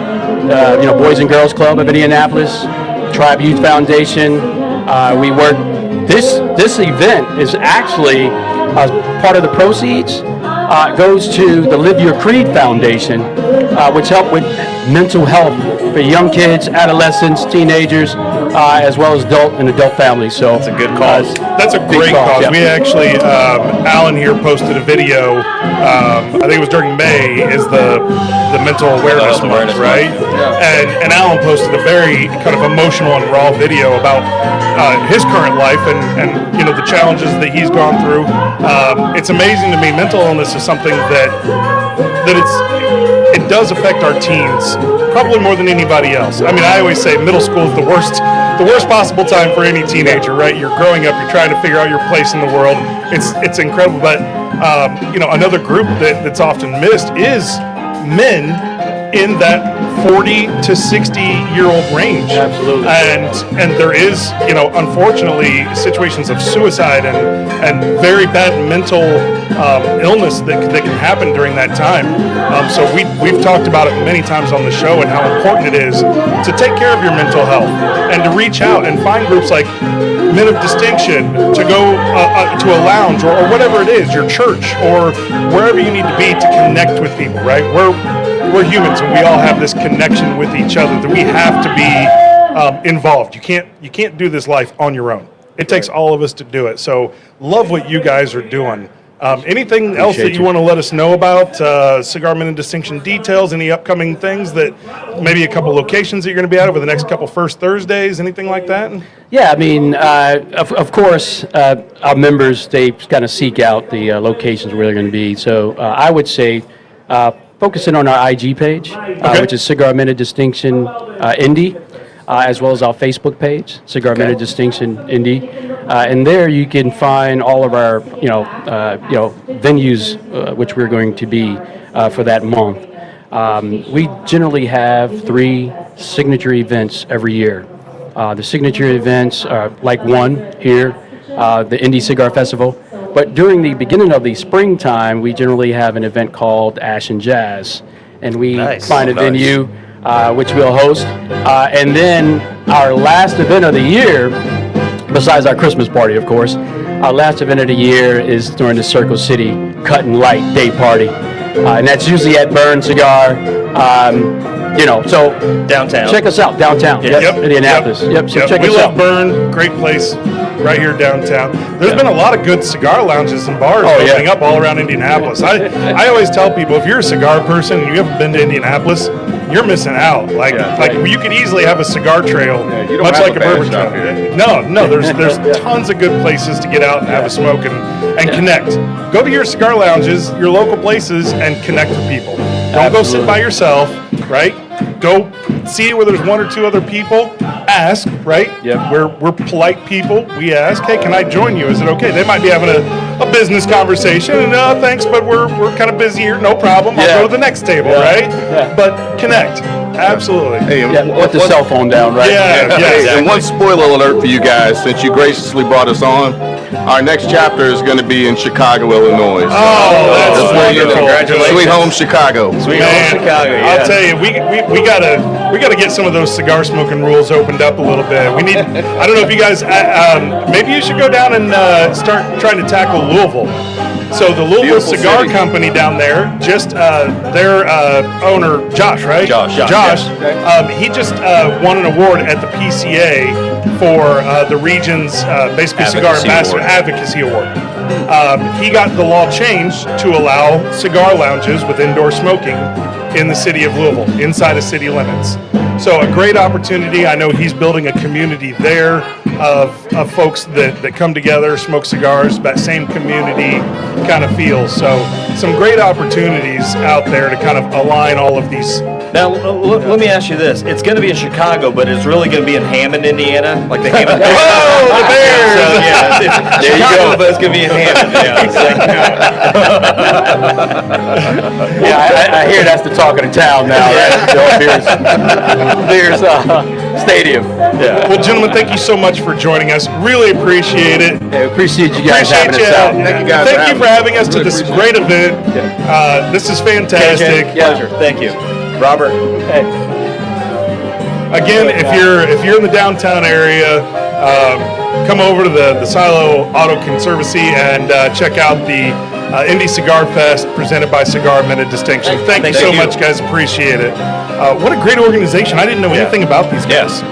S5: Boys and Girls Club of Indianapolis, Tribe Youth Foundation. We work. This event is actually part of the proceeds goes to the Live Your Creed Foundation, which help with mental health for young kids, adolescents, teenagers, as well as adult families. So
S3: it's a good cause.
S2: That's a great cause.
S5: Yeah.
S2: We actually, Alan here posted a video. I think it was during May. Is the mental awareness month, right? Yeah. And Alan posted a very kind of emotional and raw video about his current life and the challenges that he's gone through. It's amazing to me. Mental illness is something that it does affect our teens probably more than anybody else. I mean, I always say middle school is the worst possible time for any teenager, right? You're growing up, you're trying to figure out your place in the world. It's incredible, but another group that's often missed is men in that 40 to 60 year old range.
S5: Absolutely.
S2: And there is, unfortunately, situations of suicide and very bad mental illness that can happen during that time. So we've talked about it many times on the show and how important it is to take care of your mental health and to reach out and find groups like Men of Distinction, to go to a lounge or whatever it is, your church or wherever you need to be to connect with people, right? We're humans and we all have this connection with each other that we have to be involved. You can't do this life on your own. It takes all of us to do it. So love what you guys are doing. Anything else that you want to let us know about Cigar Men of Distinction details? Any upcoming things that maybe a couple locations that you're going to be at over the next couple First Thursdays? Anything like that?
S5: Yeah, I mean, of course, our members, they kind of seek out the locations where they're going to be. So I would say focusing on our IG page, which is Cigar Men of Distinction Indy, as well as our Facebook page, Cigar Men of Distinction Indy. And there you can find all of our, venues which we're going to be for that month. We generally have 3 signature events every year. The signature events are like one here, the Indie Cigar Festival. But during the beginning of the springtime, we generally have an event called Ash and Jazz. And we find a venue which we'll host. And then our last event of the year, besides our Christmas party, of course, our last event of the year is during the Circle City Cut and Light Day Party. And that's usually at Burn Cigar. So
S3: downtown.
S5: Check us out downtown.
S2: Yep.
S5: Indianapolis. Yep. So check
S2: we
S5: us
S2: love
S5: out.
S2: Burn, great place right here downtown. There's been a lot of good cigar lounges and bars opening up all around Indianapolis. I always tell people, if you're a cigar person and you haven't been to Indianapolis, you're missing out. Like you could easily have a cigar trail, much like a bourbon trail. No, there's tons of good places to get out and have a smoke and connect. Go to your cigar lounges, your local places, and connect with people. Don't go sit by yourself, right? Go see where there's one or two other people. Ask, right?
S4: Yep.
S2: We're polite people. We ask, hey, can I join you? Is it okay? They might be having a business conversation, and thanks, but we're kind of busy here. No problem. I'll go to the next table, right?
S5: Yeah.
S2: But connect. Absolutely.
S6: Hey,
S5: Put the cell phone down, right?
S2: Yeah,
S6: Hey,
S2: exactly.
S6: and one spoiler alert for you guys, since you graciously brought us on. Our next chapter is going to be in Chicago, Illinois.
S2: Oh, that's wonderful.
S3: Congratulations.
S6: Sweet home, Chicago.
S3: Sweet
S2: Man,
S3: home Chicago, yeah.
S2: I'll tell you, we gotta get some of those cigar smoking rules opened up a little bit. We need. I don't know if you guys. Maybe you should go down and start trying to tackle Louisville. So the Louisville
S6: Beautiful
S2: Cigar
S6: city.
S2: Company down there, just their owner Josh, right?
S4: Josh,
S2: He just won an award at the PCA for the region's basically cigar
S4: Advocacy
S2: ambassador
S4: Award.
S2: advocacy award. He got the law changed to allow cigar lounges with indoor smoking in the city of Louisville, inside of city limits. So a great opportunity. I know he's building a community there of folks that come together, smoke cigars, that same community kind of feel. So some great opportunities out there to kind of align all of these.
S3: Now, let me ask you this. It's going to be in Chicago, but it's really going to be in Hammond, Indiana? Like the Hammond Bears?
S2: Oh, the Bears!
S3: So, yeah, it's
S5: There you
S3: Chicago,
S5: go.
S3: but it's going to be in Hammond. Yeah, exactly.
S5: Yeah, I hear that's the talk of the town now, right? Bears Stadium.
S3: Yeah.
S2: Well, gentlemen, thank you so much for joining us. Really appreciate it.
S5: Hey, appreciate you guys having
S2: Appreciate
S5: us out.
S6: Thank you guys
S2: Thank you for having us to
S6: Really
S2: this
S6: appreciate
S2: great event. This is fantastic.
S3: Pleasure. Thank you. Robert.
S2: Again, if you're in the downtown area, come over to the Silo Auto Conservancy and check out the Indie Cigar Fest presented by Cigar Minute Distinction. Thank you so much, guys. Appreciate it. What a great organization. I didn't know anything about these guys.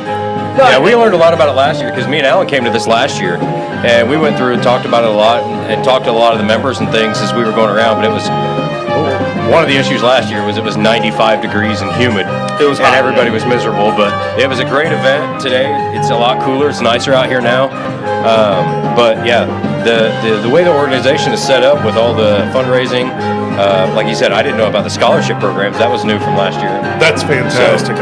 S4: Yeah, we learned a lot about it last year because me and Alan came to this last year, and we went through and talked about it a lot and talked to a lot of the members and things as we were going around. But it was one of the issues last year was it was 95 degrees and humid.
S3: It was
S4: and
S3: hot,
S4: everybody was miserable. But it was a great event today. It's a lot cooler. It's nicer out here now. But yeah, the way the organization is set up with all the fundraising, like you said, I didn't know about the scholarship programs. That was new from last year.
S2: That's fantastic.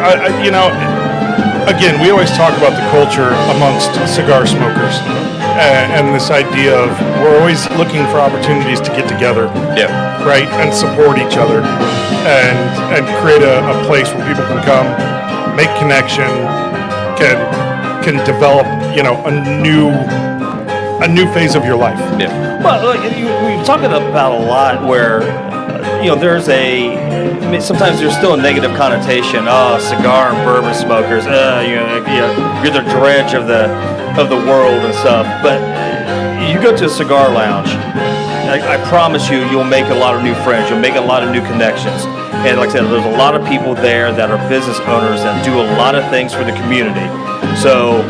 S2: Again, we always talk about the culture amongst cigar smokers and this idea of we're always looking for opportunities to get together,
S4: Yeah.
S2: right, and support each other and create a place where people can come, make connection, can develop, a new phase of your life.
S4: Yeah.
S3: Well, look, we've talked about a lot where, sometimes there's still a negative connotation. Oh, cigar and bourbon smokers. You're the dredge of the world and stuff. But you go to a cigar lounge, I promise you'll make a lot of new friends. You'll make a lot of new connections. And like I said, there's a lot of people there that are business owners that do a lot of things for the community. So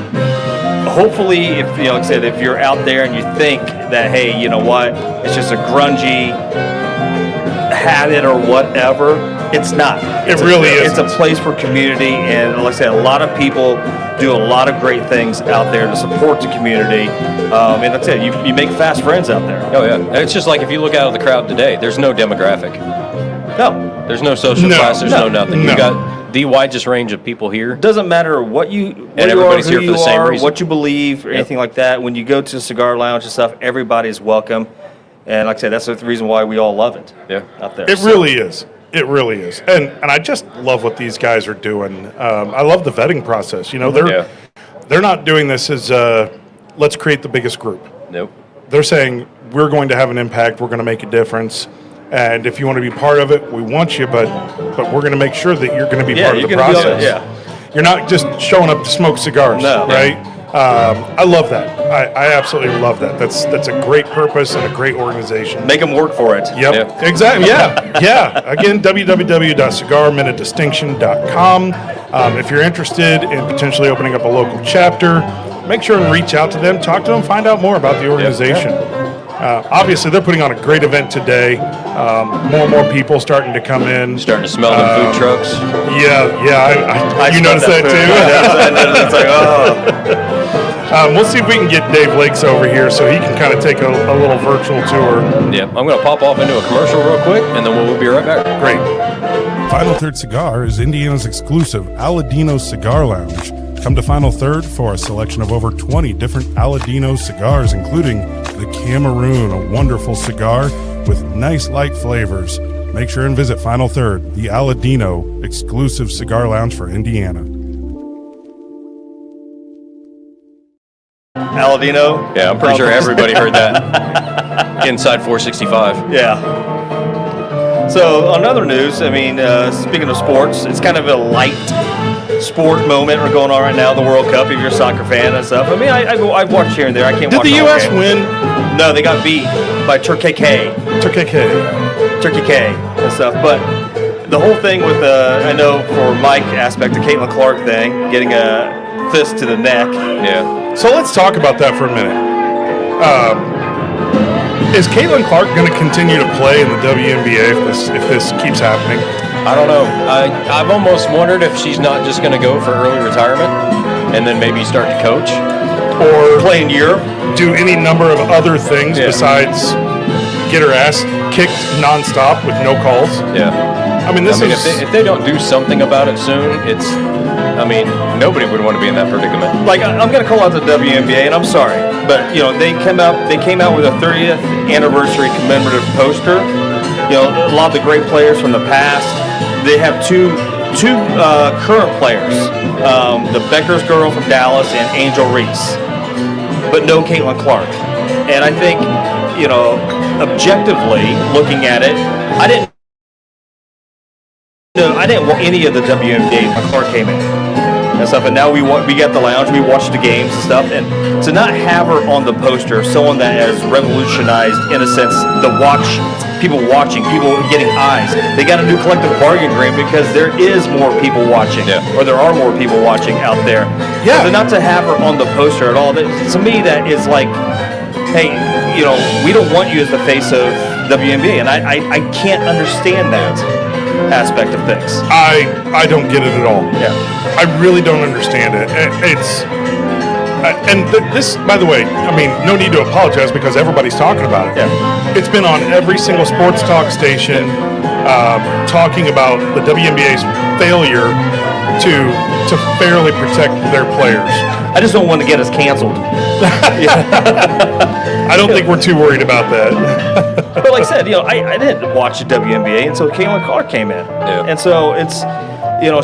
S3: hopefully, if you're out there and you think that, hey, you know what, it's just a grungy habit or whatever, it's not.
S2: It really is.
S3: It's a place for community, and like I said, a lot of people do a lot of great things out there to support the community. And like I said, you make fast friends out there.
S4: Oh yeah. And it's just like if you look out of the crowd today, there's no demographic.
S3: No,
S4: There's no social
S2: No,
S4: class. There's
S2: no,
S4: no nothing.
S2: no.
S4: You got the widest range of people here.
S3: doesn't matter what you
S4: everybody's
S3: are, who
S4: here for the
S3: you
S4: same
S3: are,
S4: reason.
S3: what you believe, or anything like that. When you go to a cigar lounge and stuff, everybody's welcome. And like I said, that's the reason why we all love it.
S4: Yeah.
S3: Out there.
S2: It really is. It really is. And I just love what these guys are doing. I love the vetting process. They're not doing this as let's create the biggest group.
S4: Nope.
S2: They're saying we're going to have an impact, we're going to make a difference, and if you want to be part of it, we want you, but we're going to make sure that you're going to be part of the
S3: you're gonna be on
S2: process.
S3: it,
S2: You're not just showing up to smoke cigars,
S3: No.
S2: right? I love that. I absolutely love that. That's a great purpose and a great organization.
S3: Make them work for it.
S2: Yep,
S4: Yeah.
S2: exactly. Yeah. Again, www.cigarminutedistinction.com. If you're interested in potentially opening up a local chapter, make sure and reach out to them, talk to them, find out more about the organization. Obviously, they're putting on a great event today. More and more people starting to come in.
S4: Starting to smell them food trucks.
S2: Yeah. You
S3: smell
S2: noticed that
S3: food.
S2: too?
S3: It's like, oh.
S2: We'll see if we can get Dave Lakes over here so he can kind of take a little virtual tour.
S4: Yeah. I'm going to pop off into a commercial real quick, and then we'll be right back.
S2: Great. Final Third Cigar is Indiana's exclusive Aladino Cigar Lounge. Come to Final Third for a selection of over 20 different Aladino cigars, including the Cameroon, a wonderful cigar with nice light flavors. Make sure and visit Final Third, the Aladino exclusive cigar lounge for Indiana.
S3: Aladino.
S4: Yeah, I'm pretty sure everybody heard that. Inside 465.
S3: Yeah. So on other news, I mean, speaking of sports, it's kind of a light sport moment we're going on right now, the World Cup, if you're a soccer fan and stuff. I mean, I've watched here and there. I can't watch
S2: Did the
S3: whole
S2: U.S.
S3: game.
S2: win?
S3: No, they got beat by Turkey K and stuff. But the whole thing with, I know for Mike aspect, the Caitlin Clark thing, getting a fist to the neck.
S4: Yeah.
S2: So let's talk about that for a minute. Is Caitlin Clark going to continue to play in the WNBA if this keeps happening?
S4: I don't know. I've almost wondered if she's not just going to go for early retirement and then maybe start to coach.
S2: Or
S3: Play in Europe.
S2: do any number of other things besides get her ass kicked nonstop with no calls?
S4: Yeah.
S2: I mean,
S4: if they don't do something about it soon, nobody would want to be in that predicament.
S3: Like, I'm going to call out the WNBA, and I'm sorry, but they came out with a 30th anniversary commemorative poster. A lot of the great players from the past. They have two current players, the Becker's girl from Dallas and Angel Reese, but no Caitlin Clark. And I think, objectively looking at it, I didn't want any of the WNBA when Clark came in and stuff. And now we got the lounge, we watched the games and stuff, and to not have her on the poster, someone that has revolutionized, in a sense, people watching, people getting eyes. They got a new collective bargaining agreement because there is more people watching, or there are more people watching out there.
S2: Yeah.
S3: So not to have her on the poster at all, to me that is like, hey, we don't want you as the face of WNBA, and I can't understand that aspect of things.
S2: I don't get it at all.
S3: Yeah.
S2: I really don't understand it. This, by the way, no need to apologize because everybody's talking about it.
S3: Yeah.
S2: It's been on every single sports talk station talking about the WNBA's failure to fairly protect their players.
S3: I just don't want to get us canceled.
S2: I don't think we're too worried about that.
S3: But like I said, I didn't watch the WNBA until Caitlin Clark came in.
S4: Yeah.
S3: And so it's,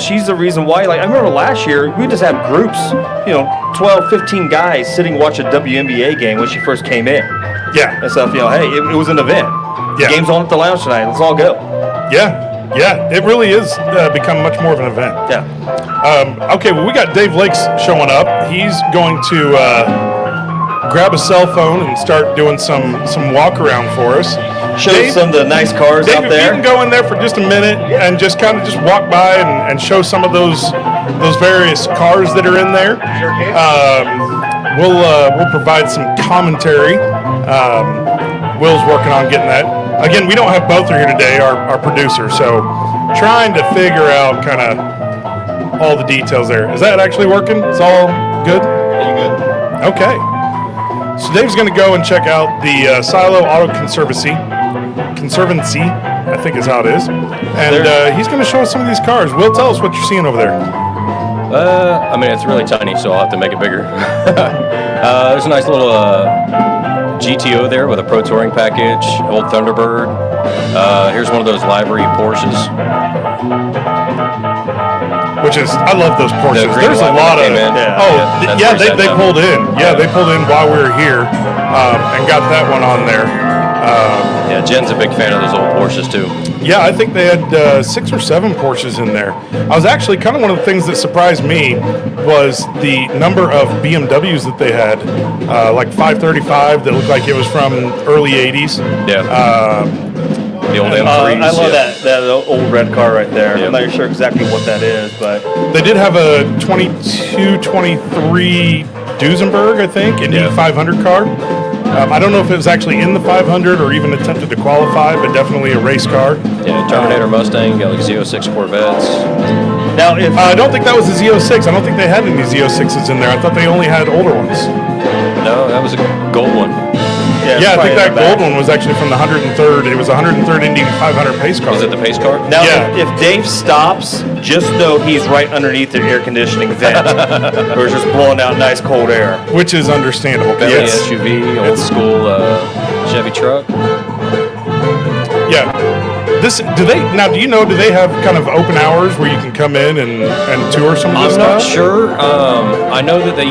S3: she's the reason why. Like, I remember last year, we just had groups, 12, 15 guys sitting watching a WNBA game when she first came in.
S2: Yeah.
S3: And stuff, hey, it was an event.
S2: Yeah.
S3: The game's on at the lounge tonight. Let's all go.
S2: Yeah, it really is become much more of an event.
S3: Yeah.
S2: Okay, well, we got Dave Lakes showing up. He's going to grab a cell phone and start doing some walk around for us.
S3: Show
S2: Dave,
S3: some of the nice cars
S2: Dave,
S3: out
S2: if
S3: there.
S2: you can go in there for just a minute and just kind of just walk by and show some of those various cars that are in there. We'll provide some commentary. Will's working on getting that. Again, we don't have both here today, our producer, so trying to figure out kind of all the details there. Is that actually working? It's all good? Okay. So Dave's going to go and check out the Silo Auto Conservancy, I think is how it is. And he's going to show us some of these cars. Will, tell us what you're seeing over there.
S4: It's really tiny, so I'll have to make it bigger. There's a nice little GTO there with a Pro Touring package, old Thunderbird. Here's one of those livery Porsches.
S2: I love those Porsches. There's a lot of. They pulled in. Yeah, they pulled in while we were here and got that one on there.
S4: Jen's a big fan of those old Porsches too.
S2: Yeah, I think they had 6 or 7 Porsches in there. I was actually kind of one of the things that surprised me was the number of BMWs that they had, like 535 that looked like it was from early 80s.
S4: Yeah. The old M3s.
S3: I love that old red car right there. I'm not sure exactly what that is, but
S2: they did have a 22, 23 Duesenberg, I think, Indy 500 car. I don't know if it was actually in the 500 or even attempted to qualify, but definitely a race car.
S4: Yeah, Terminator Mustang, got like Z06 Corvettes.
S3: Now,
S2: I don't think that was a Z06. I don't think they had any Z06s in there. I thought they only had older ones.
S4: No, that was a gold one.
S2: Yeah, I
S3: probably
S2: think
S3: in
S2: that
S3: the back.
S2: gold one was actually from the 103rd. It was 103rd Indy 500 pace car.
S4: Was it the pace car?
S3: Now,
S2: Yeah.
S3: if Dave stops, just know he's right underneath the air conditioning vent. We're just blowing out nice cold air.
S2: Which is understandable.
S4: Bentley
S2: Yes.
S4: SUV, old school Chevy truck.
S2: Yeah. Do you know, do they have kind of open hours where you can come in and tour some of this
S4: I'm not
S2: stuff?
S4: sure. I know that they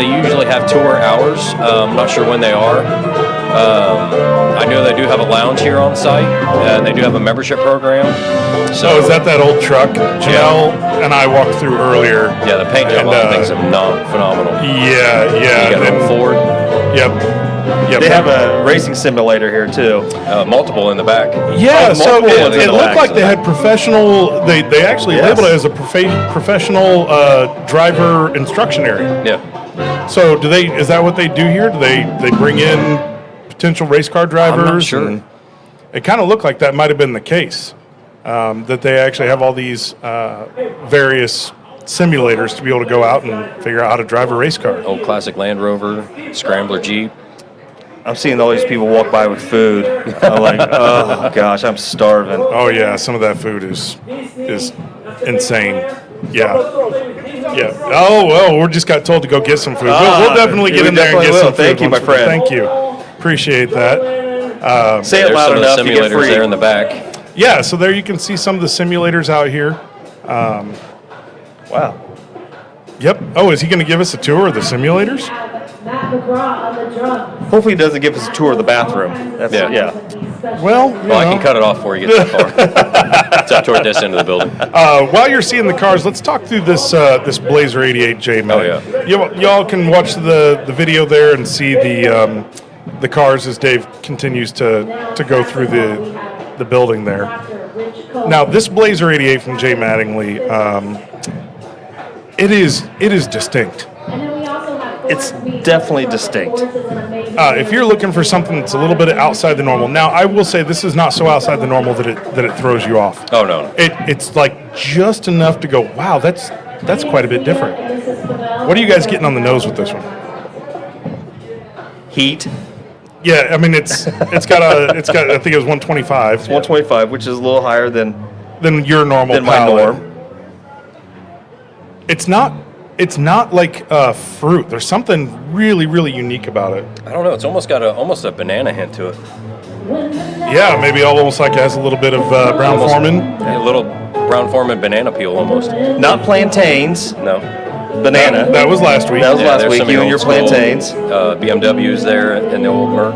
S4: usually have tour hours. I'm not sure when they are. I know they do have a lounge here on site, and they do have a membership program. So
S2: Oh, is that old truck? Janelle and I walked through earlier.
S4: Yeah, the paint job
S2: And,
S4: on things are not phenomenal.
S2: Yeah.
S4: You got
S2: and-
S4: a Ford,
S2: Yep.
S3: They have a racing simulator here too.
S4: multiple in the back.
S2: Yeah,
S3: Oh,
S2: so
S3: multiple
S2: it,
S3: ones in
S2: it
S3: the
S2: looked
S3: back,
S2: like
S3: so
S2: they
S3: that-
S2: had professional. They actually
S3: Yes.
S2: labeled it as a professional driver instruction area.
S4: Yeah,
S2: So do they? Is that what they do here? Do they bring in potential race car drivers?
S4: I'm not sure.
S2: And it kind of looked like that might have been the case. That they actually have all these various simulators to be able to go out and figure out how to drive a race car.
S4: Old classic Land Rover, Scrambler Jeep.
S3: I'm seeing all these people walk by with food. I'm like, oh gosh, I'm starving.
S2: Oh yeah, some of that food is insane. Yeah. Yeah. Oh well, we just got told to go get some food. We'll definitely get
S3: we
S2: in there and
S3: definitely
S2: get
S3: will.
S2: some food.
S3: Thank you,
S2: once
S3: my
S2: we-
S3: friend.
S2: Thank you. Appreciate that.
S3: Say it
S4: There's
S3: loud
S4: some of
S3: enough,
S4: the
S3: you get
S4: simulators
S3: free.
S4: there in the back.
S2: Yeah. So there you can see some of the simulators out here.
S3: Wow.
S2: Yep. Oh, is he going to give us a tour of the simulators?
S7: Matt McGraw on the drums.
S3: Hopefully he doesn't give us a tour of the bathroom. That's
S4: Yeah.
S2: Well,
S4: Well, I can cut it off before you get that far. It's up toward this end of the building.
S2: While you're seeing the cars, let's talk through this this Blazer 88J. Matt.
S4: Oh, yeah.
S2: Y'all can watch the video there and see the cars as Dave continues to go through the building there. Now, this Blazer 88 from Jay Mattingly, it is distinct.
S3: It's definitely distinct.
S2: If you're looking for something that's a little bit outside the normal, now I will say this is not so outside the normal that it throws you off.
S4: Oh, no.
S2: It's like just enough to go, wow, that's quite a bit different. What are you guys getting on the nose with this one?
S3: Heat,
S2: Yeah, I mean it's got I think it was 125
S3: 125, which is a little higher than
S2: your normal
S3: my
S2: palate.
S3: norm.
S2: It's not like fruit. There's something really really unique about it.
S4: I don't know. It's almost got almost a banana hint to it.
S2: Yeah, maybe almost like it has a little bit of brown
S4: Almost-
S2: Foreman.
S4: A little brown Foreman banana peel almost.
S3: Not plantains,
S4: No.
S3: banana.
S2: That was last week.
S3: That was last
S4: there's
S3: week.
S4: some of
S3: You
S4: the
S3: and your
S4: old school,
S3: plantains.
S4: BMWs there in the old Merc.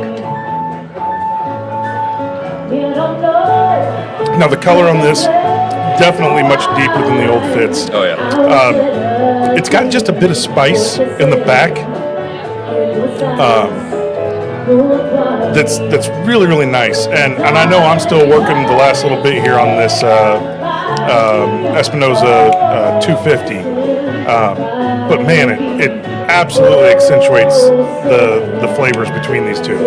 S2: Now the color on this definitely much deeper than the old fits.
S4: Oh, yeah.
S2: It's got just a bit of spice in the back. That's really really nice, and I know I'm still working the last little bit here on this Espinosa 250, but man, it absolutely accentuates the flavors between these two.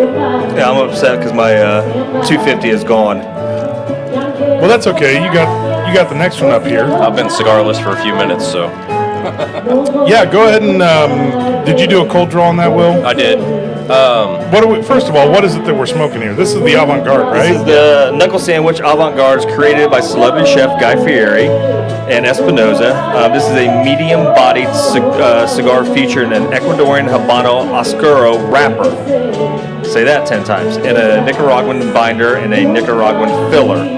S3: Yeah, I'm upset because my 250 is gone.
S2: Well, that's okay. You got the next one up here.
S4: I've been cigarless for a few minutes, so
S2: Yeah, go ahead and did you do a cold draw on that, Will?
S4: I did.
S2: First of all, what is it that we're smoking here? This is the avant-garde,
S3: This is
S2: right?
S3: the knuckle sandwich avant-garde created by celebrity chef Guy Fieri and Espinosa. This is a medium-bodied cigar featuring an Ecuadorian Habano Oscuro wrapper. Say that 10 times. And a Nicaraguan binder and a Nicaraguan filler.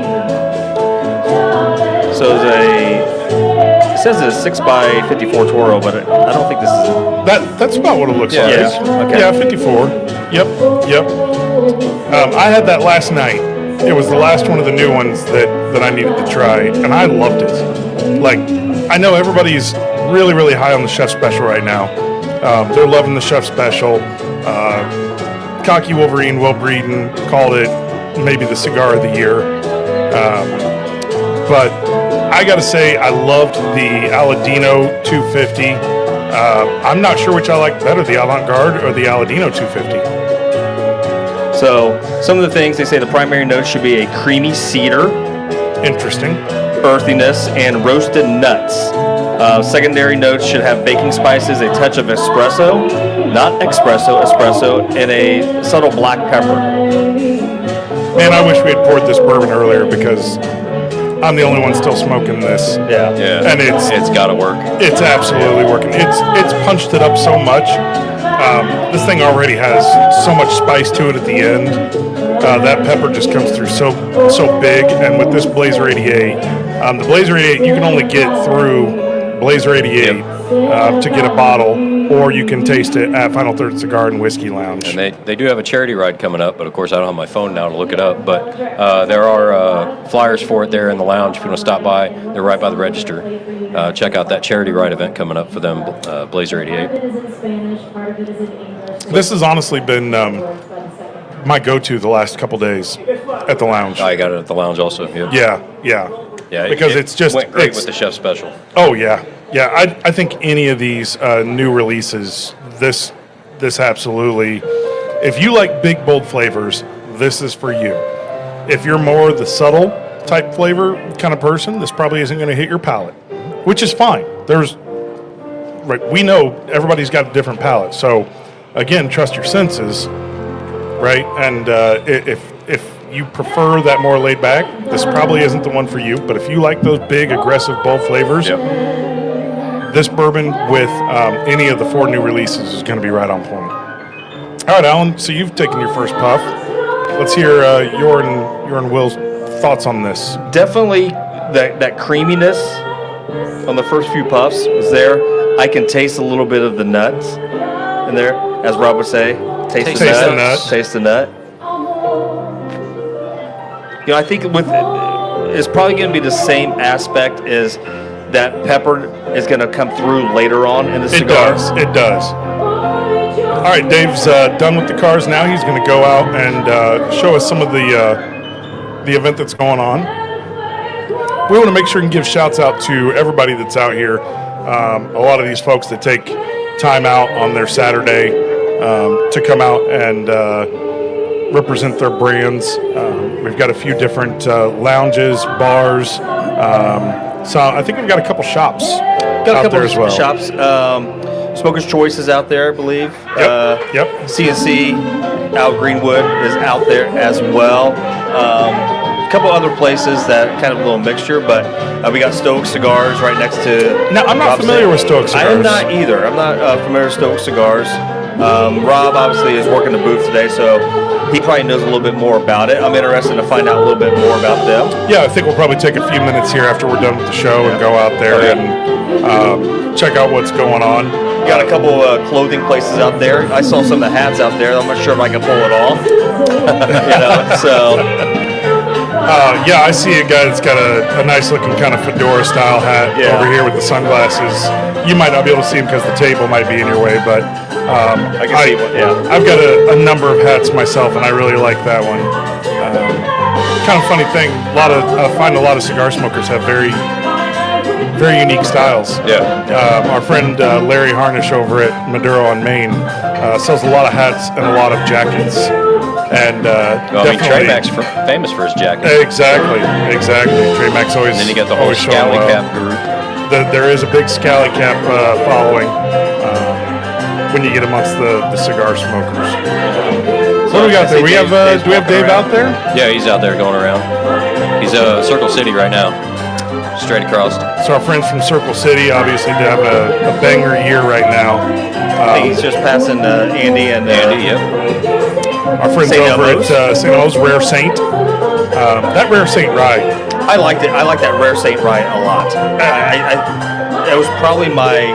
S3: So it says it's a 6x54 Toro, but I don't think this is.
S2: That's about what it looks
S4: Yeah,
S2: like.
S4: it is.
S3: Okay.
S2: Yeah, 54. Yep. I had that last night. It was the last one of the new ones that I needed to try, and I loved it. Like, I know everybody's really, really high on the Chef Special right now. They're loving the Chef Special. Cocky Wolverine, Will Breeden called it maybe the cigar of the year. But I got to say, I loved the Aladino 250. I'm not sure which I like better, the Avant-Garde or the Aladino 250.
S3: So some of the things they say the primary notes should be a creamy cedar,
S2: Interesting.
S3: earthiness, and roasted nuts. Secondary notes should have baking spices, a touch of espresso, not espresso, and a subtle black pepper.
S2: Man, I wish we had poured this bourbon earlier because I'm the only one still smoking this.
S3: Yeah.
S4: Yeah.
S2: And
S4: it's got to work.
S2: It's absolutely working. It's punched it up so much. This thing already has so much spice to it at the end. That pepper just comes through so big. And with this Blazer 88, the Blazer 88 you can only get through Blazer 88 to get a bottle, or you can taste it at Final Third Cigar and Whiskey Lounge.
S4: And they do have a charity ride coming up, but of course I don't have my phone now to look it up. But there are flyers for it there in the lounge if you want to stop by. They're right by the register. Check out that charity ride event coming up for them, Blazer 88.
S2: This has honestly been my go-to the last couple days at the lounge.
S4: I got it at the lounge also. Yep.
S2: Yeah, because it's just
S4: went great with the chef special.
S2: Oh yeah. I think any of these new releases, this absolutely. If you like big bold flavors, this is for you. If you're more the subtle type flavor kind of person, this probably isn't going to hit your palate, which is fine. We know everybody's got a different palate, so again, trust your senses, right? And if you prefer that more laid back, this probably isn't the one for you. But if you like those big, aggressive, bold flavors, this bourbon with any of the 4 new releases is going to be right on point. All right, Alan, so you've taken your first puff. Let's hear your and Will's thoughts on this.
S3: Definitely that creaminess on the first few puffs is there. I can taste a little bit of the nuts in there, as Rob would say. Taste the nut. Taste the nut. You know, I think it's probably going to be the same aspect as that pepper is going to come through later on in the cigar.
S2: It does. All right, Dave's done with the cars now. He's going to go out and show us some of the event that's going on. We want to make sure and give shouts out to everybody that's out here. A lot of these folks that take time out on their Saturday to come out and represent their brands. We've got a few different lounges, bars. So I think we've got a couple shops out there as well.
S3: Shops. Smoker's Choice is out there, I believe.
S2: Yep.
S3: CNC, Al Greenwood is out there as well. A couple other places that kind of a little mixture, but we got Stoic Cigars right next to.
S2: Now, I'm not familiar with Stoic Cigars.
S3: I am not either. I'm not familiar with Stoic Cigars. Rob obviously is working the booth today, so he probably knows a little bit more about it. I'm interested to find out a little bit more about them.
S2: Yeah, I think we'll probably take a few minutes here after we're done with the show and go out there and check out what's going on.
S3: Got a couple clothing places out there. I saw some of the hats out there. I'm not sure if I can pull it off.
S2: Yeah, I see a guy that's got a nice looking kind of fedora style hat over here with the sunglasses. You might not be able to see him because the table might be in your way, but
S3: I can see one. Yeah,
S2: I've got a number of hats myself, and I really like that one. Kind of funny thing, find a lot of cigar smokers have very unique styles. Our friend Larry Harnish over at Maduro on Main sells a lot of hats and a lot of jackets. And
S4: Trey Mac's famous for his jacket.
S2: Exactly. Trey Mac's always.
S4: And then you got the whole Scally Cap group.
S2: There is a big Scally Cap following when you get amongst the cigar smokers. What do we got there? Do we have Dave out there?
S4: Yeah, he's out there going around. He's Circle City right now, straight across.
S2: So our friends from Circle City obviously have a banger year right now.
S3: I think he's just passing Andy and
S4: Andy. Yep.
S2: Our friends over at St. Elmo's, Rare Saint. That Rare Saint rye.
S3: I liked it. I like that Rare Saint rye a lot. It was probably my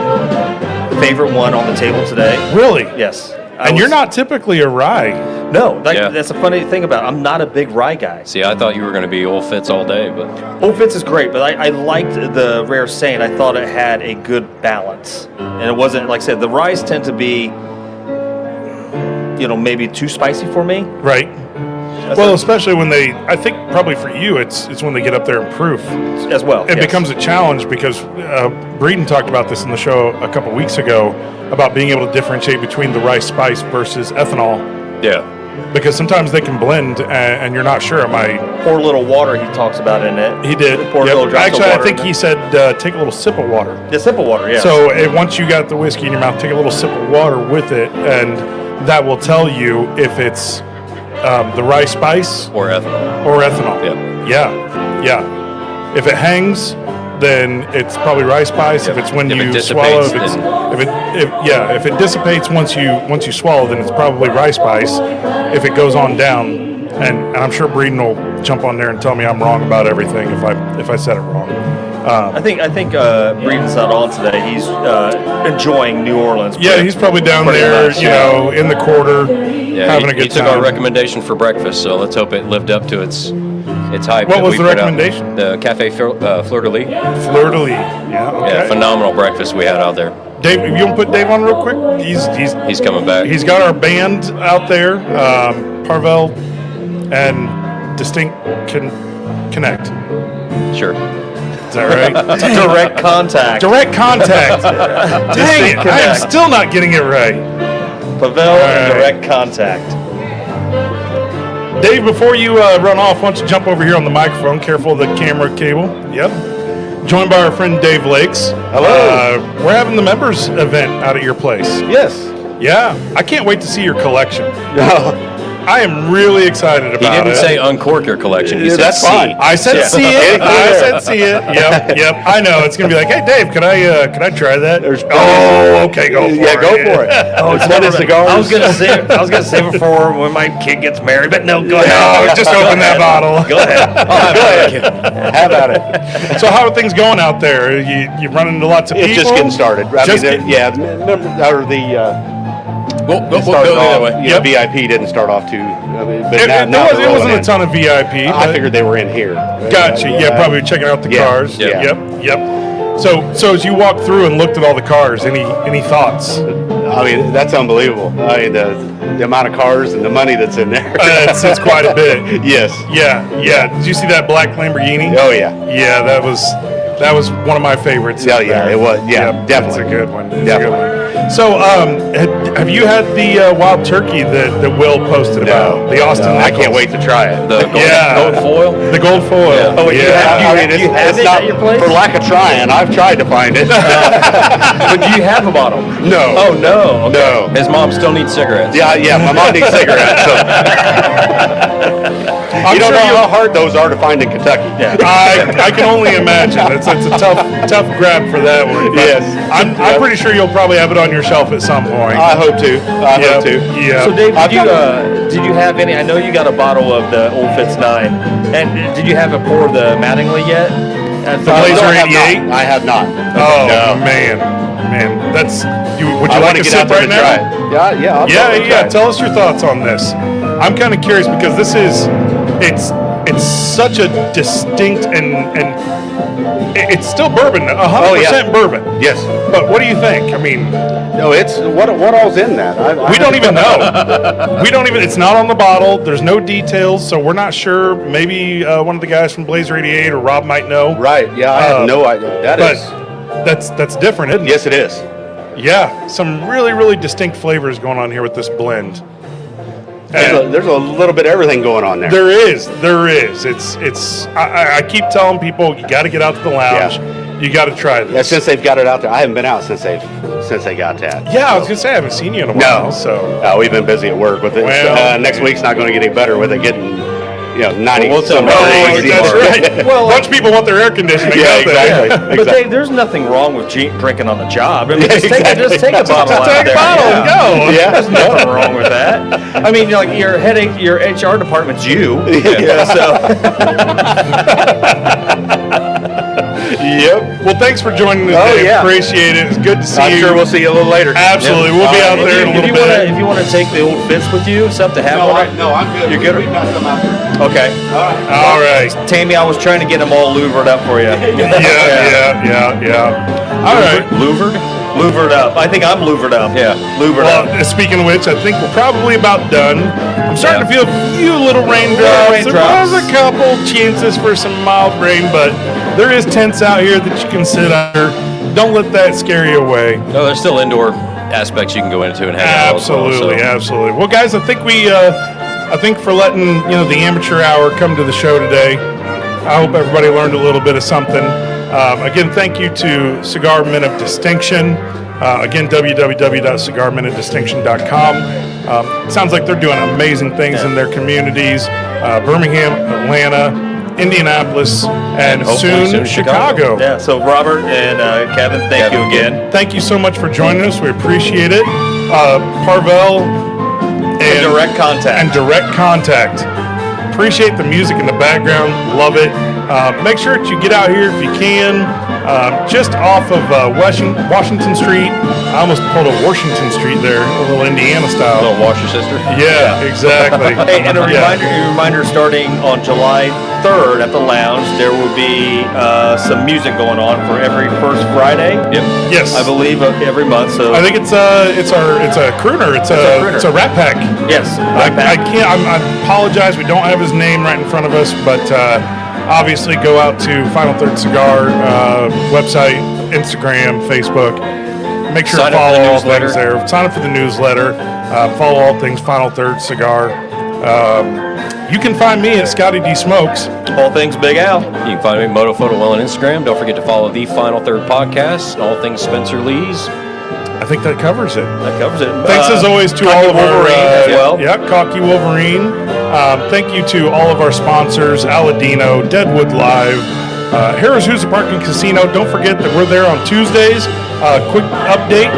S3: favorite one on the table today.
S2: Really?
S3: Yes.
S2: You're not typically a rye.
S3: No, that's a funny thing about it. I'm not a big rye guy.
S4: See, I thought you were going to be Old Fitz all day, but
S3: Old Fitz is great, but I liked the Rare Saint. I thought it had a good balance, and it wasn't, like I said, the ryes tend to be, maybe too spicy for me.
S2: Right. Well, especially when I think probably for you, it's when they get up there in proof.
S3: As well.
S2: It becomes a challenge because Breeden talked about this in the show a couple weeks ago about being able to differentiate between the rice spice versus ethanol.
S4: Yeah.
S2: because sometimes they can blend, and you're not sure. Am I?
S3: Pour a little water. He talks about in it.
S2: He did.
S3: Pour a little drops of
S2: Actually, I
S3: water
S2: think
S3: in
S2: he
S3: it.
S2: said take a little sip of water.
S3: The sip of water. Yeah.
S2: So once you got the whiskey in your mouth, take a little sip of water with it, and that will tell you if it's the rye spice
S4: Or ethanol.
S2: or ethanol. Yeah. If it hangs, then it's probably rye spice. If it's when
S4: If it
S2: you swallow,
S4: dissipates,
S2: if it dissipates once you swallow, then it's probably rye spice. If it goes on down, and I'm sure Breeden will jump on there and tell me I'm wrong about everything if I said it wrong.
S3: I think Breeden's not on today. He's enjoying New Orleans.
S2: Yeah, he's probably down
S3: pretty
S2: there,
S3: much,
S2: in the quarter,
S4: Yeah,
S2: having a
S4: he
S2: good
S4: took
S2: time.
S4: our recommendation for breakfast, so let's hope it lived up to its hype.
S2: What
S4: that
S2: was
S4: we
S2: the
S4: put out.
S2: recommendation?
S4: The Cafe Fleur de Lis.
S2: Fleur de Lis. Yeah, okay.
S4: Yeah, phenomenal breakfast we had out there.
S2: Dave, you want to put Dave on real quick?
S4: He's coming back.
S2: He's got our band out there, Parvel and Distinct Connect.
S4: Sure.
S2: Is that right?
S3: direct contact.
S2: Direct contact. Dang, I am still not getting it right.
S3: Pavel
S2: right.
S3: and direct contact.
S2: Dave, before you run off, why don't you jump over here on the microphone? Careful of the camera cable. Yep. Joined by our friend Dave Lakes.
S8: Hello.
S2: We're having the members event out at your place.
S8: Yes.
S2: Yeah. I can't wait to see your collection.
S8: No.
S2: I am really excited
S4: He
S2: about it.
S4: didn't say uncork your collection. He
S8: Yeah,
S4: said
S8: that's
S4: see.
S8: fine.
S2: I said
S4: Yeah.
S2: see it. I said see it. Yep. I know. It's gonna be like, hey Dave, could I try that? Okay, go for it.
S8: Yeah, go for it.
S3: Oh,
S8: It's one of cigars.
S3: I was gonna save it for when my kid gets married, but no, go
S2: No,
S3: ahead.
S2: just open that bottle.
S3: Go ahead.
S8: Have at it.
S2: So how are things going out there? You running into lots of people?
S8: It's just getting started.
S2: Just getting-
S8: yeah,
S4: Go
S8: started
S4: the other
S8: off,
S4: way.
S8: you know, VIP didn't start off too. I mean, but
S2: It,
S8: now,
S2: it,
S8: now
S2: was,
S8: they're
S2: it wasn't
S8: rolling
S2: a ton of VIP.
S8: in. I
S2: but-
S8: figured they were in here.
S2: Gotcha. Yeah, probably checking out the
S8: Yeah,
S2: cars.
S8: yeah.
S2: Yep. So as you walked through and looked at all the cars, any thoughts?
S8: I mean, that's unbelievable. I mean, the amount of cars and the money that's in there.
S2: It's quite a bit.
S8: Yes.
S2: Yeah. Did you see that black Lamborghini?
S8: Oh yeah.
S2: Yeah, that was one of my favorites.
S8: Yeah,
S2: out
S8: yeah,
S2: there.
S8: it was. Yeah,
S2: Yep,
S8: definitely.
S2: It's a good one. It's
S8: Definitely.
S2: a good one. So, have you had the wild turkey that Will posted about? The Austin
S8: No, I
S2: Nichols?
S8: can't wait to try it.
S4: The gold,
S2: Yeah.
S4: gold foil.
S2: The gold foil.
S4: Yeah.
S3: Oh, you have-
S8: I mean,
S3: do you have
S8: it's
S3: it
S8: not
S3: at your place?
S8: for lack of trying. I've tried to find it.
S3: But do you have a bottle?
S8: No.
S3: Oh no. Okay.
S8: No.
S4: His mom still needs cigarettes.
S8: Yeah, my mom needs cigarettes. So. You don't know how hard those are to find in Kentucky.
S3: Yeah.
S2: I can only imagine. It's a tough grab for that one. But
S8: Yes.
S2: I'm pretty sure you'll probably have it on your shelf at some point.
S8: I hope to. I hope to.
S2: Yeah.
S3: So Dave,
S8: I've
S3: did you have any? I know you got a bottle of the Old Fitz 9, and did you have a pour of the Mattingly yet?
S2: The
S8: No,
S2: Blazer
S8: I have
S2: 88?
S8: not. I have not.
S2: Oh
S8: No.
S2: man, that's you. Would you
S8: I
S2: like
S8: want
S2: a
S8: to get
S2: sip
S8: out there
S2: right
S8: to
S2: now?
S8: try it. Yeah. I'll totally try it.
S2: Tell us your thoughts on this. I'm kind of curious because this is, it's such a distinct and it's still bourbon, 100% bourbon.
S8: Yes.
S2: But what do you think? I mean,
S8: No, it's what all's in that.
S2: we don't even know. It's not on the bottle. There's no details, so we're not sure. Maybe one of the guys from Blazer 88 or Rob might know.
S8: Right. Yeah, I have no idea. That
S2: But
S8: is.
S2: that's different, isn't it?
S8: Yes, it is.
S2: Yeah, some really, really distinct flavors going on here with this blend. And
S8: There's a little bit of everything going on there.
S2: there is. It's. I keep telling people you got to get out to the lounge. You got to try this.
S8: Yeah, since they've got it out there, I haven't been out since they got that.
S2: Yeah, I was gonna say I haven't seen you in a while.
S8: No.
S2: So
S8: We've been busy at work with it.
S2: Well-
S8: Next week's not going to get any better with it getting, 90
S3: We'll tell
S8: some
S3: them.
S8: degrees.
S2: that's right.
S3: Well,
S2: a bunch of people want their air conditioning.
S8: Yeah,
S2: don't they?
S8: exactly.
S3: But Dave, there's nothing wrong with drinking on the job. I mean, just take a bottle out
S2: Take a
S3: there.
S2: bottle
S3: Yeah.
S2: and go.
S8: Yeah.
S3: There's nothing wrong with that. I mean, like your HR department's you. Yeah. So
S8: Yep.
S2: Well, thanks for joining us.
S8: Oh,
S2: Dave.
S8: yeah.
S2: Appreciate it. It's good to see
S8: I'm
S2: you.
S8: sure we'll see you a little later.
S2: Absolutely. We'll be out there in a little bit.
S3: If you want to take the Old Fitz with you, something to have one.
S8: No, I'm good.
S3: You're good?
S8: We've got some out there.
S3: Okay.
S2: All right.
S3: Tammy, I was trying to get them all louvered up for you.
S2: Yeah. All right.
S3: Louvered? Louvered up. I think I'm louvered up.
S4: Yeah.
S3: Louvered
S2: Well,
S3: up.
S2: speaking of which, I think we're probably about done. I'm starting to feel a few little raindrops.
S3: raindrops.
S2: There was a couple chances for some mild rain, but there is tents out here that you can sit under. Don't let that scare you away.
S4: No, there's still indoor aspects you can go into and hang out.
S2: Absolutely,
S4: as well, so.
S2: absolutely. Well, guys, I think we I think for letting the amateur hour come to the show today. I hope everybody learned a little bit of something. Again, thank you to Cigar Men of Distinction. Again, www.cigarmenofdistinction.com. Sounds like they're doing amazing things in their communities. Birmingham, Atlanta, Indianapolis, and
S4: hopefully
S2: soon Chicago.
S3: Yeah, so Robert and Kevin, thank you again.
S2: Thank you so much for joining us. We appreciate it. Parvel and
S3: Direct Contact.
S2: Appreciate the music in the background. Love it. Make sure that you get out here if you can. Just off of Washington Street. I almost pulled a Washington Street there, a little Indiana style.
S4: Little wash your sister.
S2: Yeah, exactly.
S3: Hey, and a reminder starting on July 3rd at the lounge, there will be some music going on for every first Friday.
S4: Yep.
S2: Yes.
S3: I believe every month. So
S2: I think it's a crooner. It's a Rat Pack.
S3: yes,
S2: I can't. I apologize. We don't have his name right in front of us, but obviously go out to Final Third Cigar website, Instagram, Facebook. Make sure
S4: Sign
S2: to
S4: up for
S2: follow
S4: the
S2: all
S4: newsletter.
S2: things there. Sign up for the newsletter. Follow all things Final Third Cigar. You can find me at Scotty D Smokes.
S3: all things Big Al.
S4: You can find me at MotoPhoto on Instagram. Don't forget to follow the Final Third podcast. All things Spencer Lee's.
S2: I think that covers it.
S3: That covers it.
S2: Thanks as always to
S3: Cocky
S2: all of our
S3: Wolverine as well.
S2: Yeah, Cocky Wolverine. Thank you to all of our sponsors: Aladino, Deadwood Live, Harrah's Hoosier Park and Casino. Don't forget that we're there on Tuesdays. Quick update: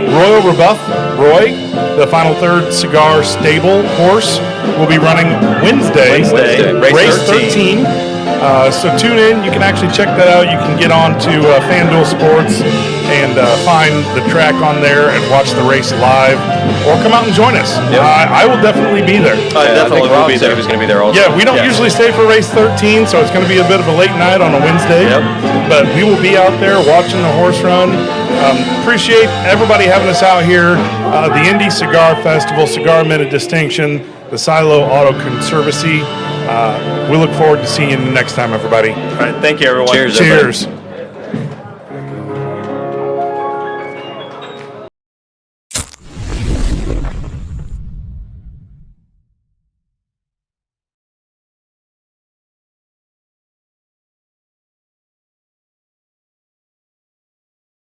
S2: Royal Rebuff Roy, the Final Third Cigar Stable horse, will be running Wednesday. Race 13. So tune in. You can actually check that out. You can get on to FanDuel Sports and find the track on there and watch the race live, or come out and join us.
S4: Yep.
S2: I will definitely be there.
S3: I definitely will
S4: Rob
S3: be
S4: said
S3: there.
S4: he was going to be there also.
S2: Yeah, we don't usually stay for race 13, so it's going to be a bit of a late night on a Wednesday.
S3: Yep.
S2: But we will be out there watching the horse run. Appreciate everybody having us out here. The Indy Cigar Festival, Cigar Men of Distinction, the Silo Auto Conservancy. We look forward to seeing you next time, everybody.
S3: All right, thank you, everyone.
S4: Cheers, everybody.
S2: Cheers.